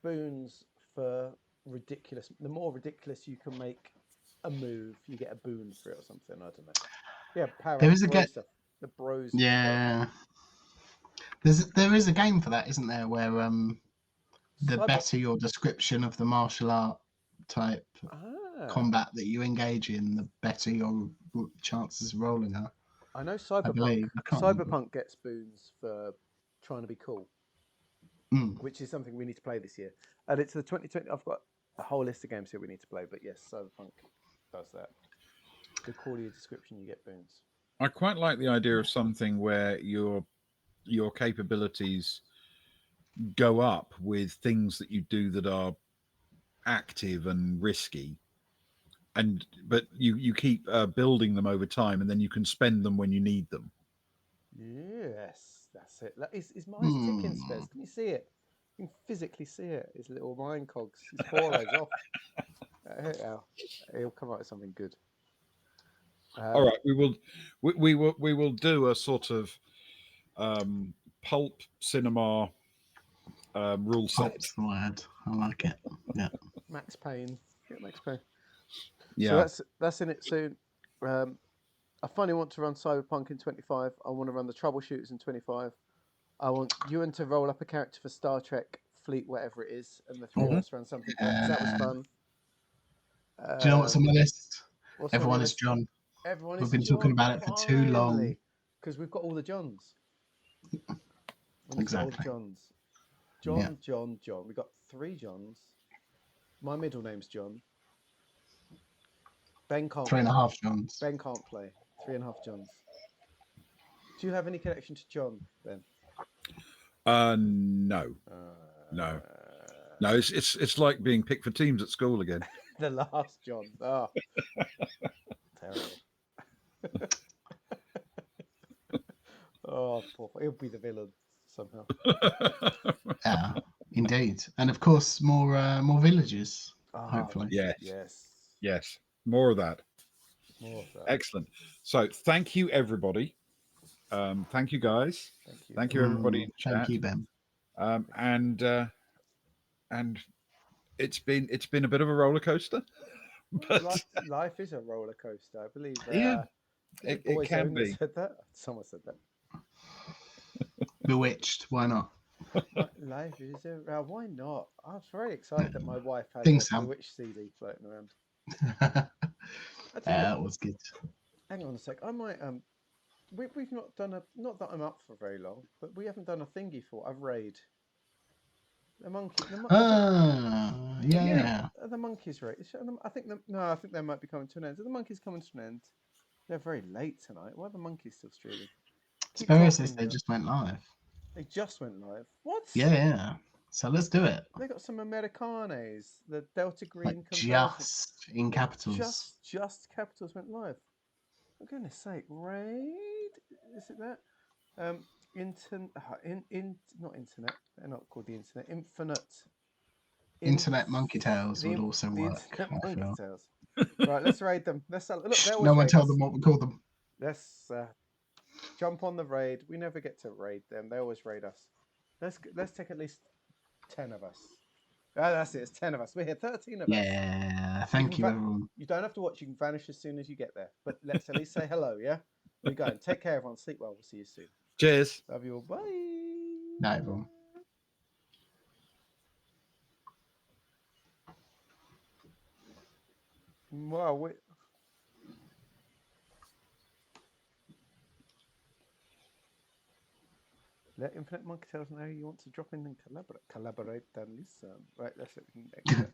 boons for ridiculous. The more ridiculous you can make a move, you get a boon for it or something. I don't know. Yeah, power There up is a bro stuff. The bros. Yeah, there is a game for that, isn't there? Where the Cyber. better your description of the martial art type Ah, combat that you engage in, the better your chances of rolling are. I know I Cyberpunk. believe. I can't remember. Cyberpunk gets boons for trying to be cool, Mm. which is something we need to play this year. And it's the 2020. I've got a whole list of games here we need to play, but yes, Cyberpunk does that. The cooler your description, you get boons. I quite like the idea of something where your capabilities go up with things that you do that are active and risky, and but you keep building them over time, and then you can spend them when you need them. Yes, that's it. His mind's ticking, Mm. Spez. Can you see it? You can physically see it. His little mind cogs. His forehead's off. He'll come out with something good. All right, we will do a sort of pulp cinema rule set. Pulp's the word. I like it. Yeah. Max Payne. Yeah, Max Payne. Yeah. So that's in it soon. I finally want to run Cyberpunk in 25. I want to run the troubleshooters in 25. I want Ewan to roll up a character for Star Trek Fleet, whatever it is, and the three of us run something. That was fun. Do you know what's on my list? What's on your Everyone is list? John. Everyone We've is been talking John. about it for too long. Because we've got all the Johns. We need to get all the Exactly. Johns. Yeah. John. We've got 3 Johns. My middle name's John. Ben can't play. 3.5 Johns. Ben can't play. 3.5 Johns. Do you have any connection to John, Ben? No, no. It's like being picked for teams at school again. The last John. Oh, terrible. Oh, poor. He'll be the villain somehow. Yeah, indeed. And of course, more villages. Oh, Hopefully. Yes. More of that. More of that. Excellent. So thank you, everybody. Thank you, guys. Thank you, everybody in chat. Thank you, Ben. And it's been a bit of a roller coaster. But Life is a roller coaster, I believe. Yeah, it can Boyzone be. said that. Someone said that. Bewitched. Why not? Life is a. Why not? I was very excited that my wife had Think a so. Bewitched CD floating around. That was good. Hang on a sec. I might we've not done a, not that I'm up for very long, but we haven't done a thingy for a raid. The monkey. Yeah. Are the monkeys raid? I think I think they might be coming to an end. Are the monkeys coming to an end? They're very late tonight. Why are the monkeys still streaming? Keep Spurs talking, they Neil. just went live. They just went live. What? Yeah. So let's do it. They got some Americanes. The Delta Green Like conversion. just in capitals. Just capitals went live. For goodness sake, raid? Is it that? Not internet. They're not called the internet. Internet Monkey Tails would also work. Internet I Monkey feel. Tails. Right, let's raid them. Look, they always No one raid tell us. them what we call them. Let's jump on the raid. We never get to raid them. They always raid us. Let's take at least 10 of us. That's it. It's 10 of us. We're here. 13 of us. Yeah. Thank you, everyone. You don't have to watch. You can vanish as soon as you get there. But let's at least say hello. Yeah. We're going. Take care, everyone. Sleep well. We'll see you soon. Cheers. Love you all. Bye. Night, everyone. Wow. Let Infinite Monkey Tales know you want to drop in and collaborate and listen. Right, that's it.